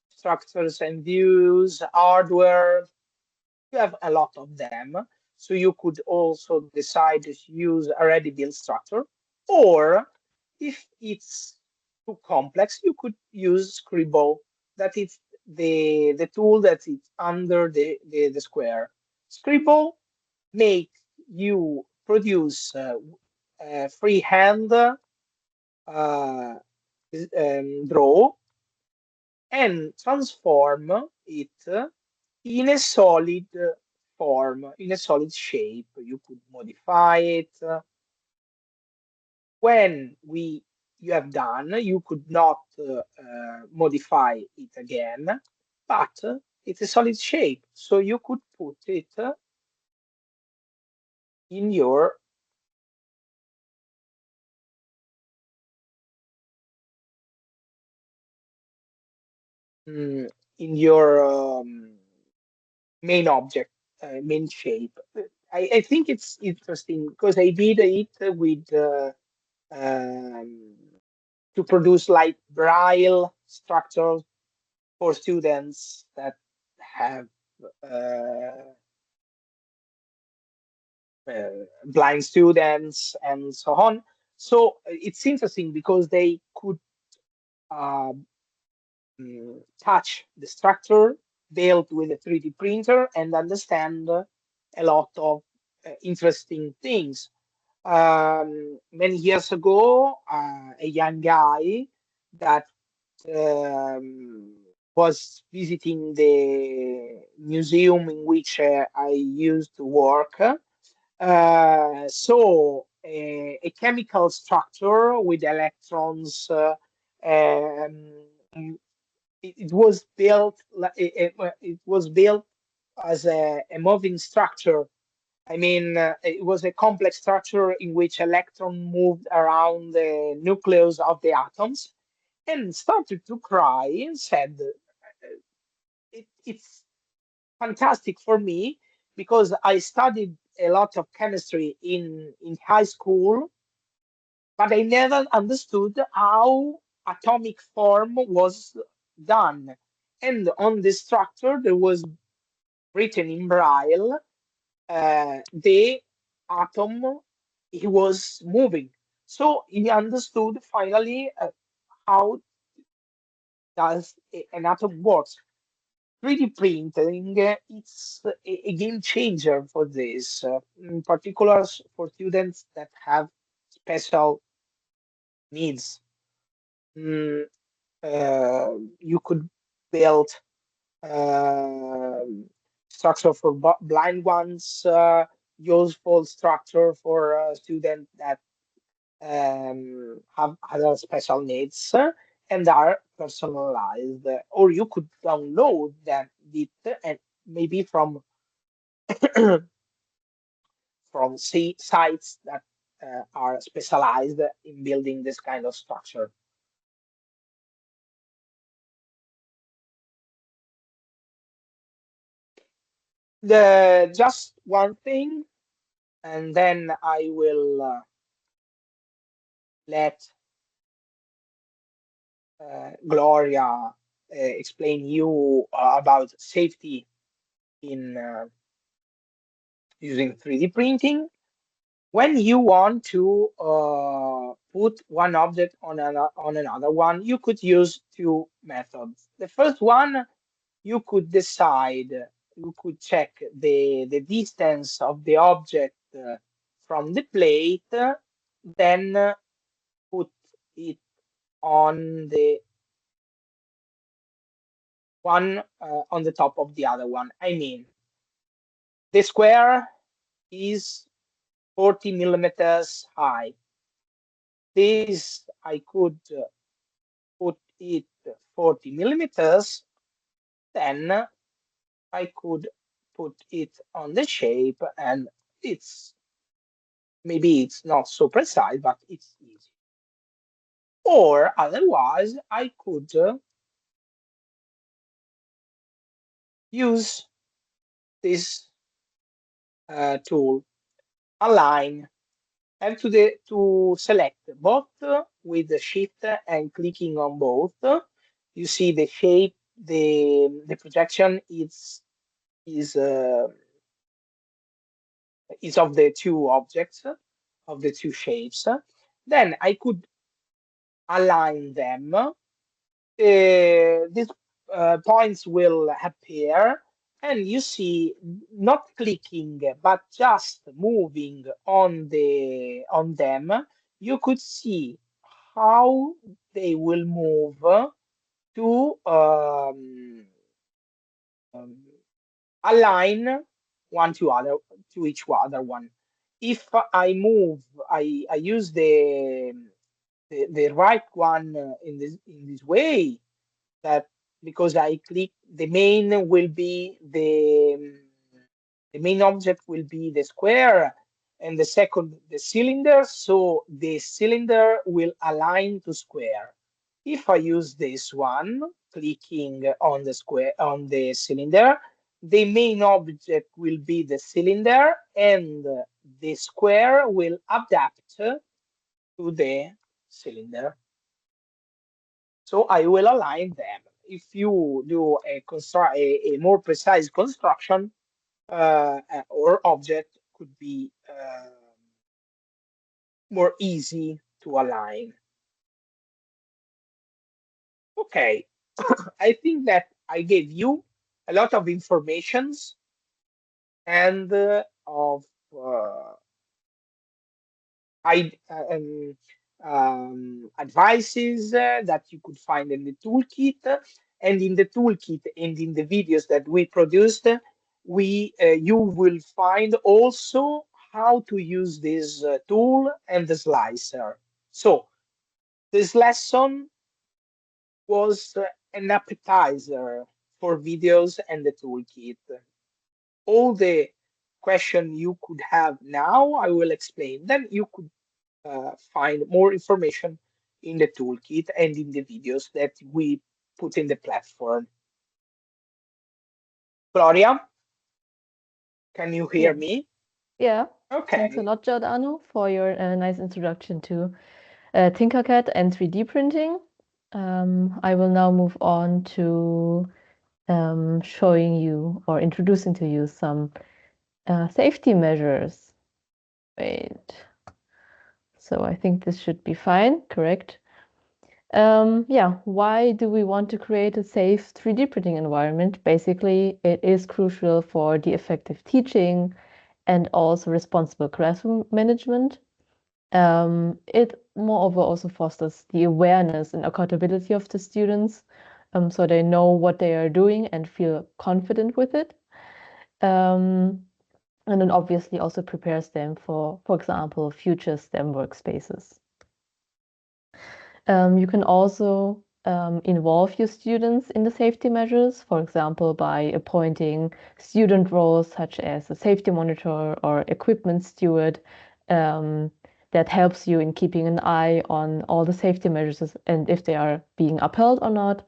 Speaker 1: structures and views, hardware. You have a lot of them. So you could also decide to use a ready built structure. Or if it's too complex, you could use Scribble. That is the tool that is under the square. Scribble make you produce freehand draw and transform it in a solid form, in a solid shape. You could modify it. When you have done, you could not modify it again, but it's a solid shape, so you could put it in your mm, in your main object, main shape. I think it's interesting because I did it with um, to produce like braille structures for students that have uh, blind students and so on. So it's interesting because they could uh, touch the structure built with a 3D printer and understand a lot of interesting things. Many years ago, a young guy that um, was visiting the museum in which I used to work, saw a chemical structure with electrons. Um, it was built. It was built as a moving structure. I mean, it was a complex structure in which electron moved around the nucleus of the atoms and started to cry and said, it's fantastic for me because I studied a lot of chemistry in high school, but I never understood how atomic form was done. And on the structure, there was written in Braille the atom he was moving. So he understood finally how does an atom works. 3D printing, it's a game changer for this, in particular for students that have special needs. Mm, you could build um structure for blind ones, useful structure for students that have other special needs and are personalized. Or you could download them it and maybe from sites that are specialized in building this kind of structure. The just one thing, and then I will let Gloria explain you about safety in using 3D printing. When you want to put one object on another one, you could use two methods. The first one, you could decide, you could check the distance of the object from the plate, then put it on the one on the top of the other one. I mean, the square is 40 millimeters high. This I could put it 40 millimeters, then I could put it on the shape, and it's maybe it's not so precise, but it's easy. Or otherwise, I could use this tool, align. I have to select both with the shift and clicking on both. You see the shape, the projection is is of the two objects, of the two shapes. Then I could align them. These points will appear, and you see, not clicking but just moving on them, you could see how they will move to um, align one to other to each other one. If I move, I use the right one in this way, that because I click, the main will be the main object will be the square, and the second the cylinder, so the cylinder will align to square. If I use this one, clicking on the square on the cylinder, the main object will be the cylinder, and the square will adapt to the cylinder. So I will align them. If you do a more precise construction, or object could be more easy to align. Okay, I think that I gave you a lot of informations and of uh, I advices that you could find in the toolkit, and in the toolkit and in the videos that we produced, we you will find also how to use this tool and the slicer. So this lesson was an appetizer for videos and the toolkit. All the question you could have now, I will explain. Then you could find more information in the toolkit and in the videos that we put in the platform. Gloria, can you hear
Speaker 3: Yeah.
Speaker 1: me?
Speaker 3: Yeah. Thanks a
Speaker 1: Okay.
Speaker 3: lot, Giordano, for your nice introduction to Tinkercad and 3D printing. I will now move on to showing you or introducing to you some safety measures. Wait. So I think this should be fine, correct? Yeah, why do we want to create a safe 3D printing environment? Basically, it is crucial for the effective teaching and also responsible classroom management. It moreover also fosters the awareness and accountability of the students, so they know what they are doing and feel confident with it. Um, and then obviously also prepares them for example, future STEM workspaces. You can also involve your students in the safety measures, for example, by appointing student roles such as a safety monitor or equipment steward, that helps you in keeping an eye on all the safety measures and if they are being upheld or not.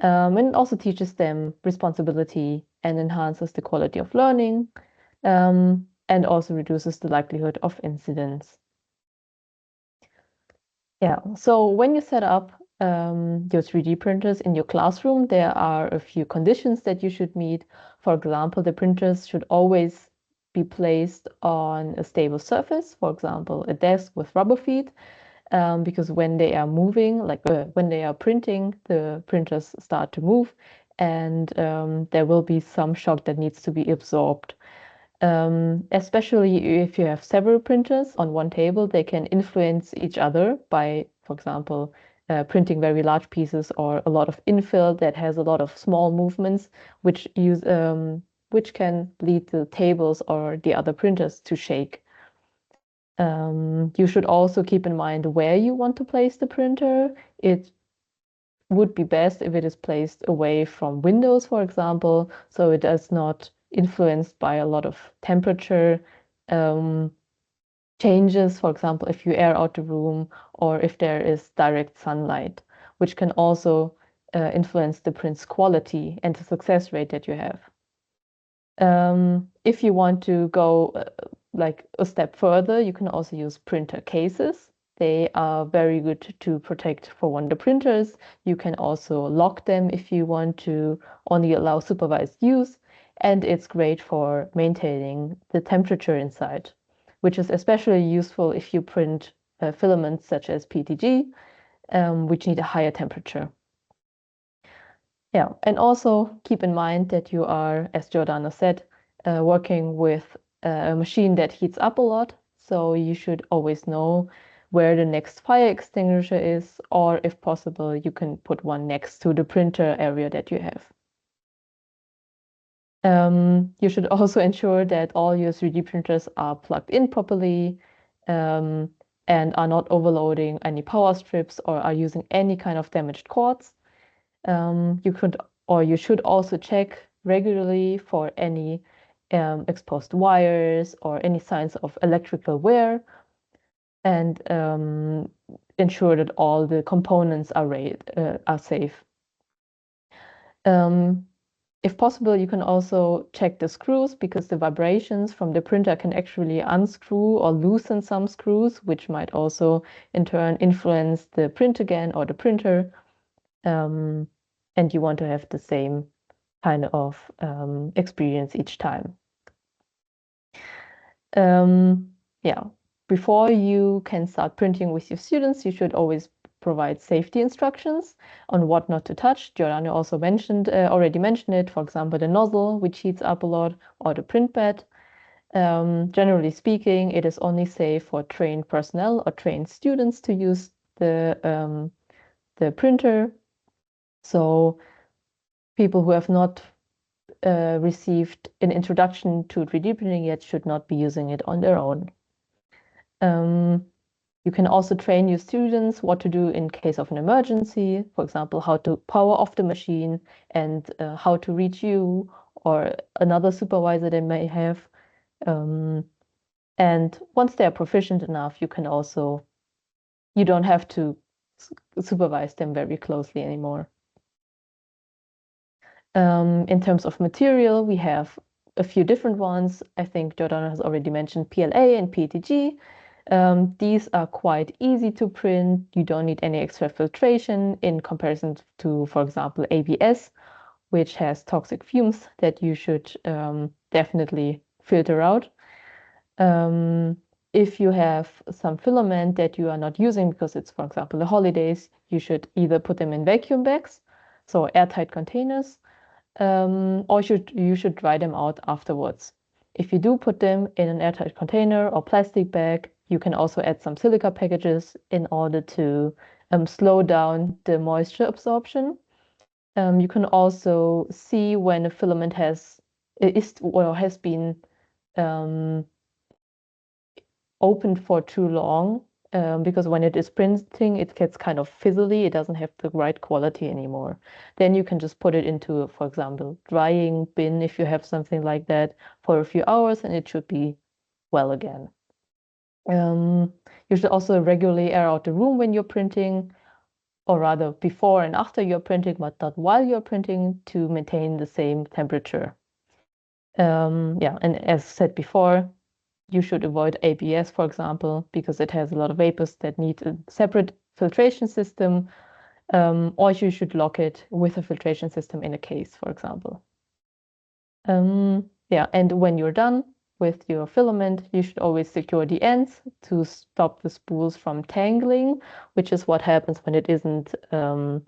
Speaker 3: And it also teaches them responsibility and enhances the quality of learning, and also reduces the likelihood of incidents. Yeah, so when you set up your 3D printers in your classroom, there are a few conditions that you should meet. For example, the printers should always be placed on a stable surface, for example, a desk with rubber feet, because when they are moving, like when they are printing, the printers start to move, and there will be some shock that needs to be absorbed. Especially if you have several printers on one table, they can influence each other by, for example, printing very large pieces or a lot of infill that has a lot of small movements, which can lead the tables or the other printers to shake. You should also keep in mind where you want to place the printer. It would be best if it is placed away from windows, for example, so it is not influenced by a lot of temperature um, changes. For example, if you air out the room or if there is direct sunlight, which can also influence the print's quality and the success rate that you have. If you want to go like a step further, you can also use printer cases. They are very good to protect, for one, the printers. You can also lock them if you want to only allow supervised use. And it's great for maintaining the temperature inside, which is especially useful if you print filaments such as PETG, which need a higher temperature. Yeah, and also keep in mind that you are, as Giordano said, working with a machine that heats up a lot. So you should always know where the next fire extinguisher is, or if possible, you can put one next to the printer area that you have. You should also ensure that all your 3D printers are plugged in properly, and are not overloading any power strips or are using any kind of damaged cords. You should also check regularly for any exposed wires or any signs of electrical wear, and ensure that all the components are safe. If possible, you can also check the screws, because the vibrations from the printer can actually unscrew or loosen some screws, which might also in turn influence the print again or the printer. And you want to have the same kind of experience each time. Yeah, before you can start printing with your students, you should always provide safety instructions on what not to touch. Giordano also already mentioned it. For example, the nozzle, which heats up a lot, or the print bed. Generally speaking, it is only safe for trained personnel or trained students to use the printer. So people who have not received an introduction to 3D printing yet should not be using it on their own. You can also train your students what to do in case of an emergency, for example, how to power off the machine and how to reach you or another supervisor they may have. And once they're proficient enough, you don't have to supervise them very closely anymore. In terms of material, we have a few different ones. I think Giordano has already mentioned PLA and PETG. These are quite easy to print. You don't need any extra filtration in comparison to, for example, ABS, which has toxic fumes that you should definitely filter out. If you have some filament that you are not using because it's, for example, the holidays, you should either put them in vacuum bags, so airtight containers, or you should dry them out afterwards. If you do put them in an airtight container or plastic bag, you can also add some silica packages in order to slow down the moisture absorption. You can also see when a filament has been opened for too long, because when it is printing, it gets kind of fizzly. It doesn't have the right quality anymore. Then you can just put it into, for example, drying bin if you have something like that for a few hours, and it should be well again. You should also regularly air out the room when you're printing, or rather before and after you're printing, but not while you're printing, to maintain the same temperature. Yeah, and as said before, you should avoid ABS, for example, because it has a lot of vapors that need a separate filtration system. or you should lock it with a filtration system in a case, for example. Yeah, and when you're done with your filament, you should always secure the ends to stop the spools from tangling, which is what happens when it isn't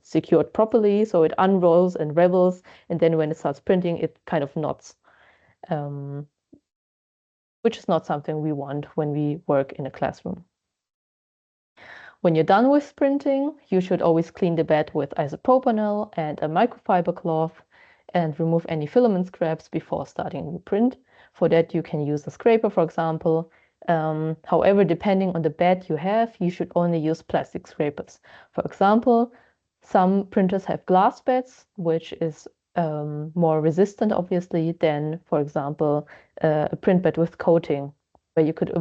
Speaker 3: secured properly. So it unrolls and ravels, and then when it starts printing, it kind of knots, which is not something we want when we work in a classroom. When you're done with printing, you should always clean the bed with isopropanol and a microfiber cloth and remove any filament scraps before starting the print. For that, you can use a scraper, for example. However, depending on the bed you have, you should only use plastic scrapers. For example, some printers have glass beds, which is more resistant, obviously, than, for example, a print bed with coating, where you could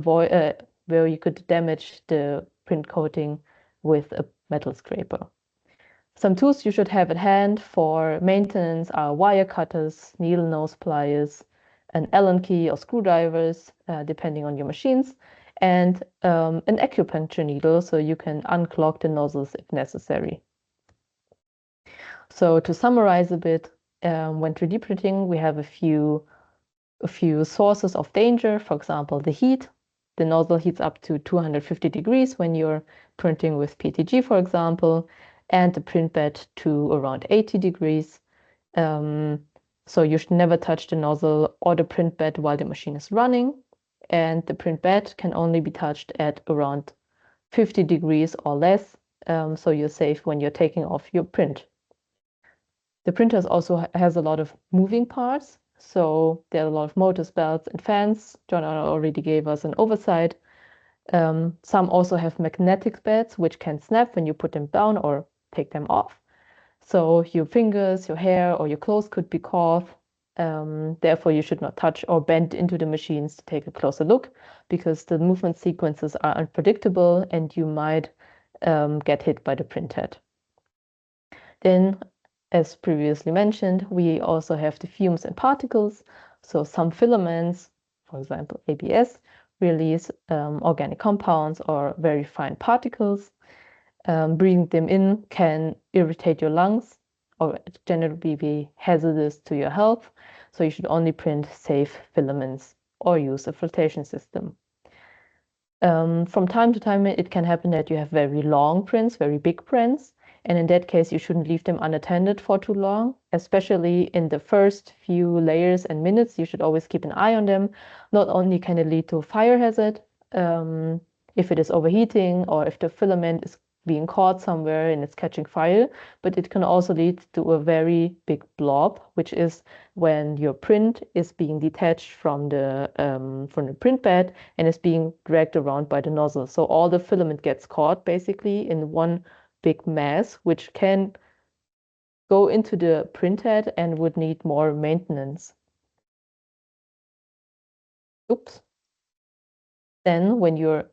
Speaker 3: where you could damage the print coating with a metal scraper. Some tools you should have at hand for maintenance are wire cutters, needle nose pliers, an Allen key or screwdrivers, depending on your machines, and an acupuncture needle so you can unclog the nozzles if necessary. So to summarize a bit, when 3D printing, we have a few sources of danger. For example, the heat. The nozzle heats up to 250 degrees when you're printing with PETG, for example, and the print bed to around 80 degrees. So you should never touch the nozzle or the print bed while the machine is running. And the print bed can only be touched at around 50 degrees or less, so you're safe when you're taking off your print. The printer also has a lot of moving parts, so there are a lot of motors, belts, and fans. John already gave us an oversight. Some also have magnetic beds, which can snap when you put them down or take them off. So your fingers, your hair, or your clothes could be caught. Therefore, you should not touch or bend into the machines to take a closer look, because the movement sequences are unpredictable and you might get hit by the printhead. Then, as previously mentioned, we also have the fumes and particles. So some filaments, for example, ABS, release organic compounds or very fine particles. Breathing them in can irritate your lungs or generally be hazardous to your health. So you should only print safe filaments or use a flotation system. From time to time, it can happen that you have very long prints, very big prints. And in that case, you shouldn't leave them unattended for too long, especially in the first few layers and minutes. You should always keep an eye on them. Not only can it lead to fire hazard, if it is overheating or if the filament is being caught somewhere and it's catching fire, but it can also lead to a very big blob, which is when your print is being detached from the print bed and is being dragged around by the nozzle. So all the filament gets caught basically in one big mass, which can go into the printhead and would need more maintenance. Oops. Then when you're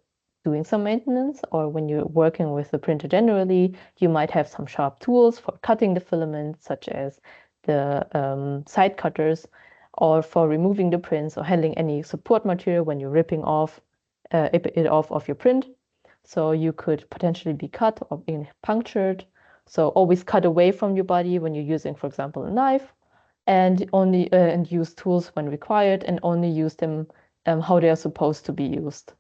Speaker 3: doing some maintenance or when you're working with the printer generally, you might have some sharp tools for cutting the filament, such as the side cutters, or for removing the prints or handling any support material when you're ripping off it off of your print. So you could potentially be cut or being punctured. So always cut away from your body when you're using, for example, a knife, and only and use tools when required, and only use them how they are supposed to be used.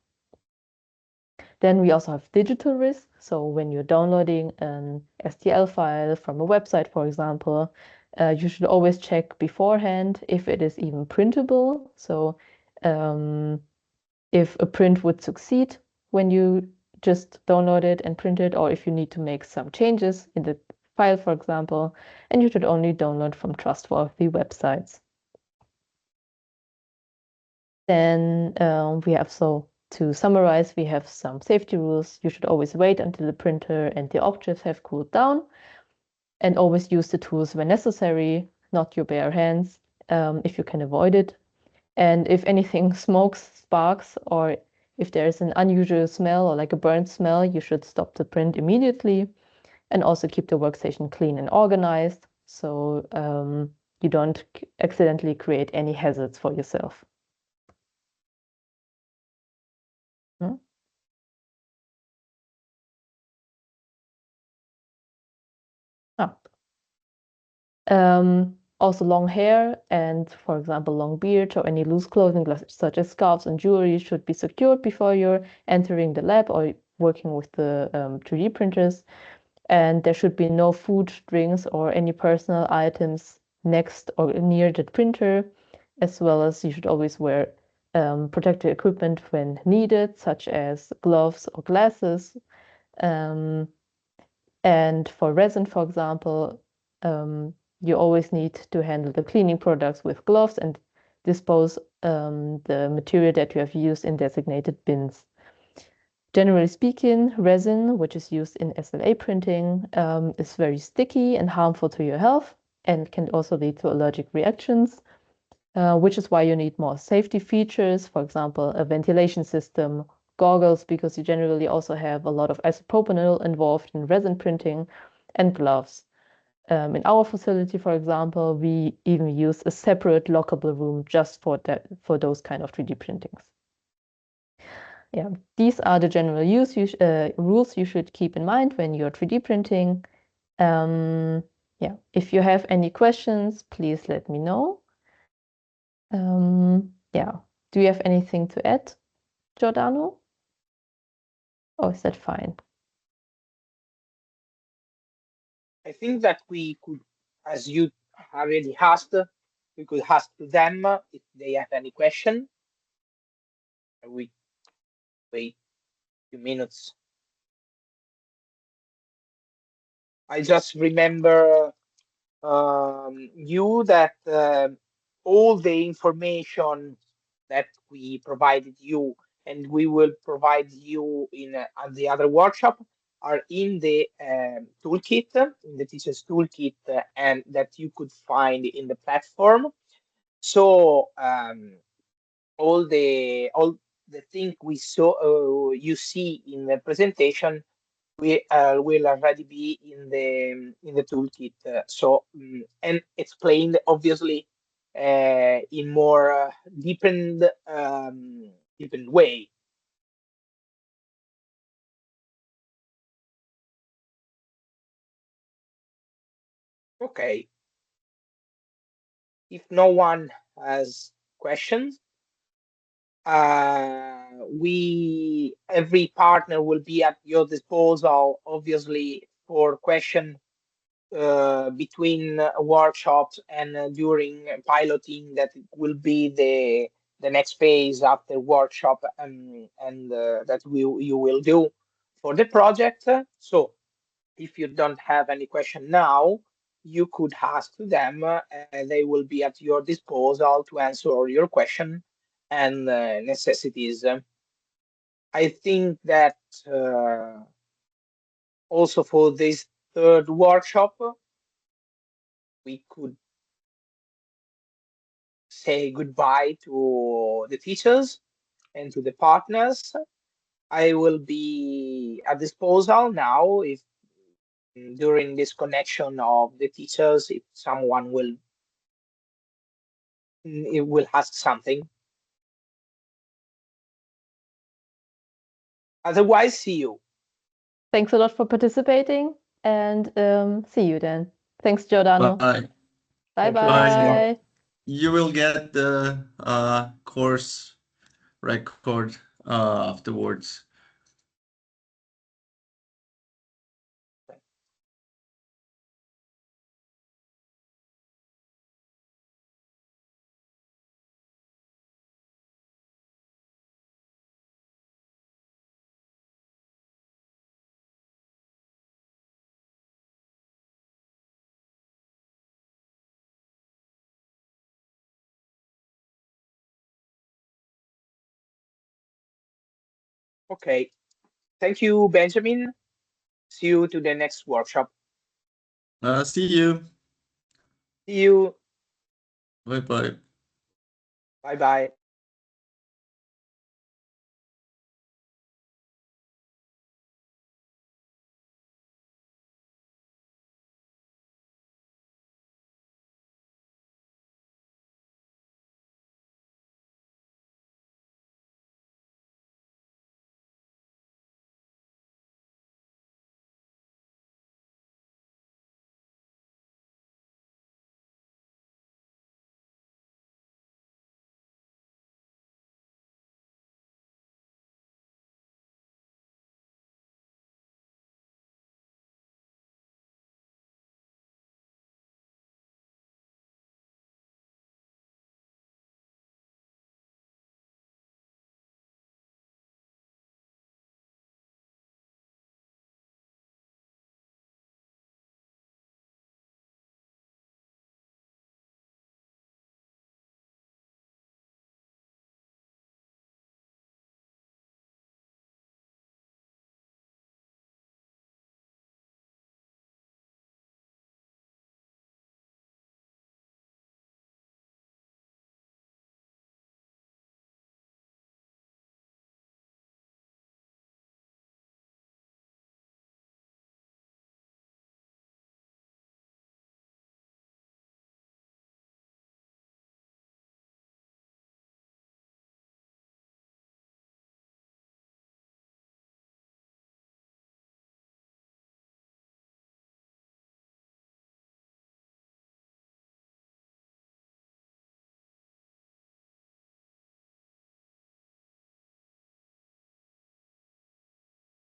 Speaker 3: Then we also have digital risk. So when you're downloading an STL file from a website, for example, you should always check beforehand if it is even printable. So if a print would succeed when you just download it and print it, or if you need to make some changes in the file, for example, and you should only download from trustworthy websites. Then we have, so to summarize, we have some safety rules. You should always wait until the printer and the objects have cooled down, and always use the tools when necessary, not your bare hands, if you can avoid it. And if anything smokes, sparks, or if there's an unusual smell or like a burnt smell, you should stop the print immediately, and also keep the workstation clean and organized so you don't accidentally create any hazards for yourself. Hmm? Also long hair and, for example, long beard or any loose clothing such as scarves and jewelry should be secured before you're entering the lab or working with the 3D printers. And there should be no food, drinks, or any personal items next or near the printer, as well as you should always wear protective equipment when needed, such as gloves or glasses. And for resin, for example, you always need to handle the cleaning products with gloves and dispose the material that you have used in designated bins. Generally speaking, resin, which is used in SLA printing, is very sticky and harmful to your health and can also lead to allergic reactions, which is why you need more safety features, for example, a ventilation system, goggles, because you generally also have a lot of isopropanol involved in resin printing, and gloves. In our facility, for example, we even use a separate lockable room just for those kind of 3D printings. Yeah, these are the general rules you should keep in mind when you're 3D printing. Yeah, if you have any questions, please let me know. Yeah, do you have anything to add, Giordano? Or is that fine?
Speaker 1: I think that we could, as you already asked, we could ask to them if they have any question. We wait a few minutes. I just remember you that all the information that we provided you and we will provide you in at the other workshop are in the toolkit, in the teacher's toolkit, and that you could find in the platform. So all the thing we saw, you see in the presentation, we will already be in the toolkit. And explained obviously in more deepened way. Okay. If no one has questions, every partner will be at your disposal, obviously, for question between workshops and during piloting. That will be the next phase after workshop, and that you will do for the project. So if you don't have any question now, you could ask to them, and they will be at your disposal to answer your question and necessities. I think that also for this third workshop, we could say goodbye to the teachers and to the partners. I will be at disposal now if during this connection of the teachers, if someone will ask something. Otherwise, see you.
Speaker 3: Thanks a lot for participating, and see you then. Thanks, Giordano.
Speaker 4: Bye.
Speaker 3: Bye
Speaker 1: Thank you, Maximo.
Speaker 3: bye.
Speaker 4: You will get the course record afterwards.
Speaker 1: Okay. Thank you, Benjamin. See you to the next workshop.
Speaker 4: See you.
Speaker 1: See you.
Speaker 4: Bye bye.
Speaker 1: Bye bye.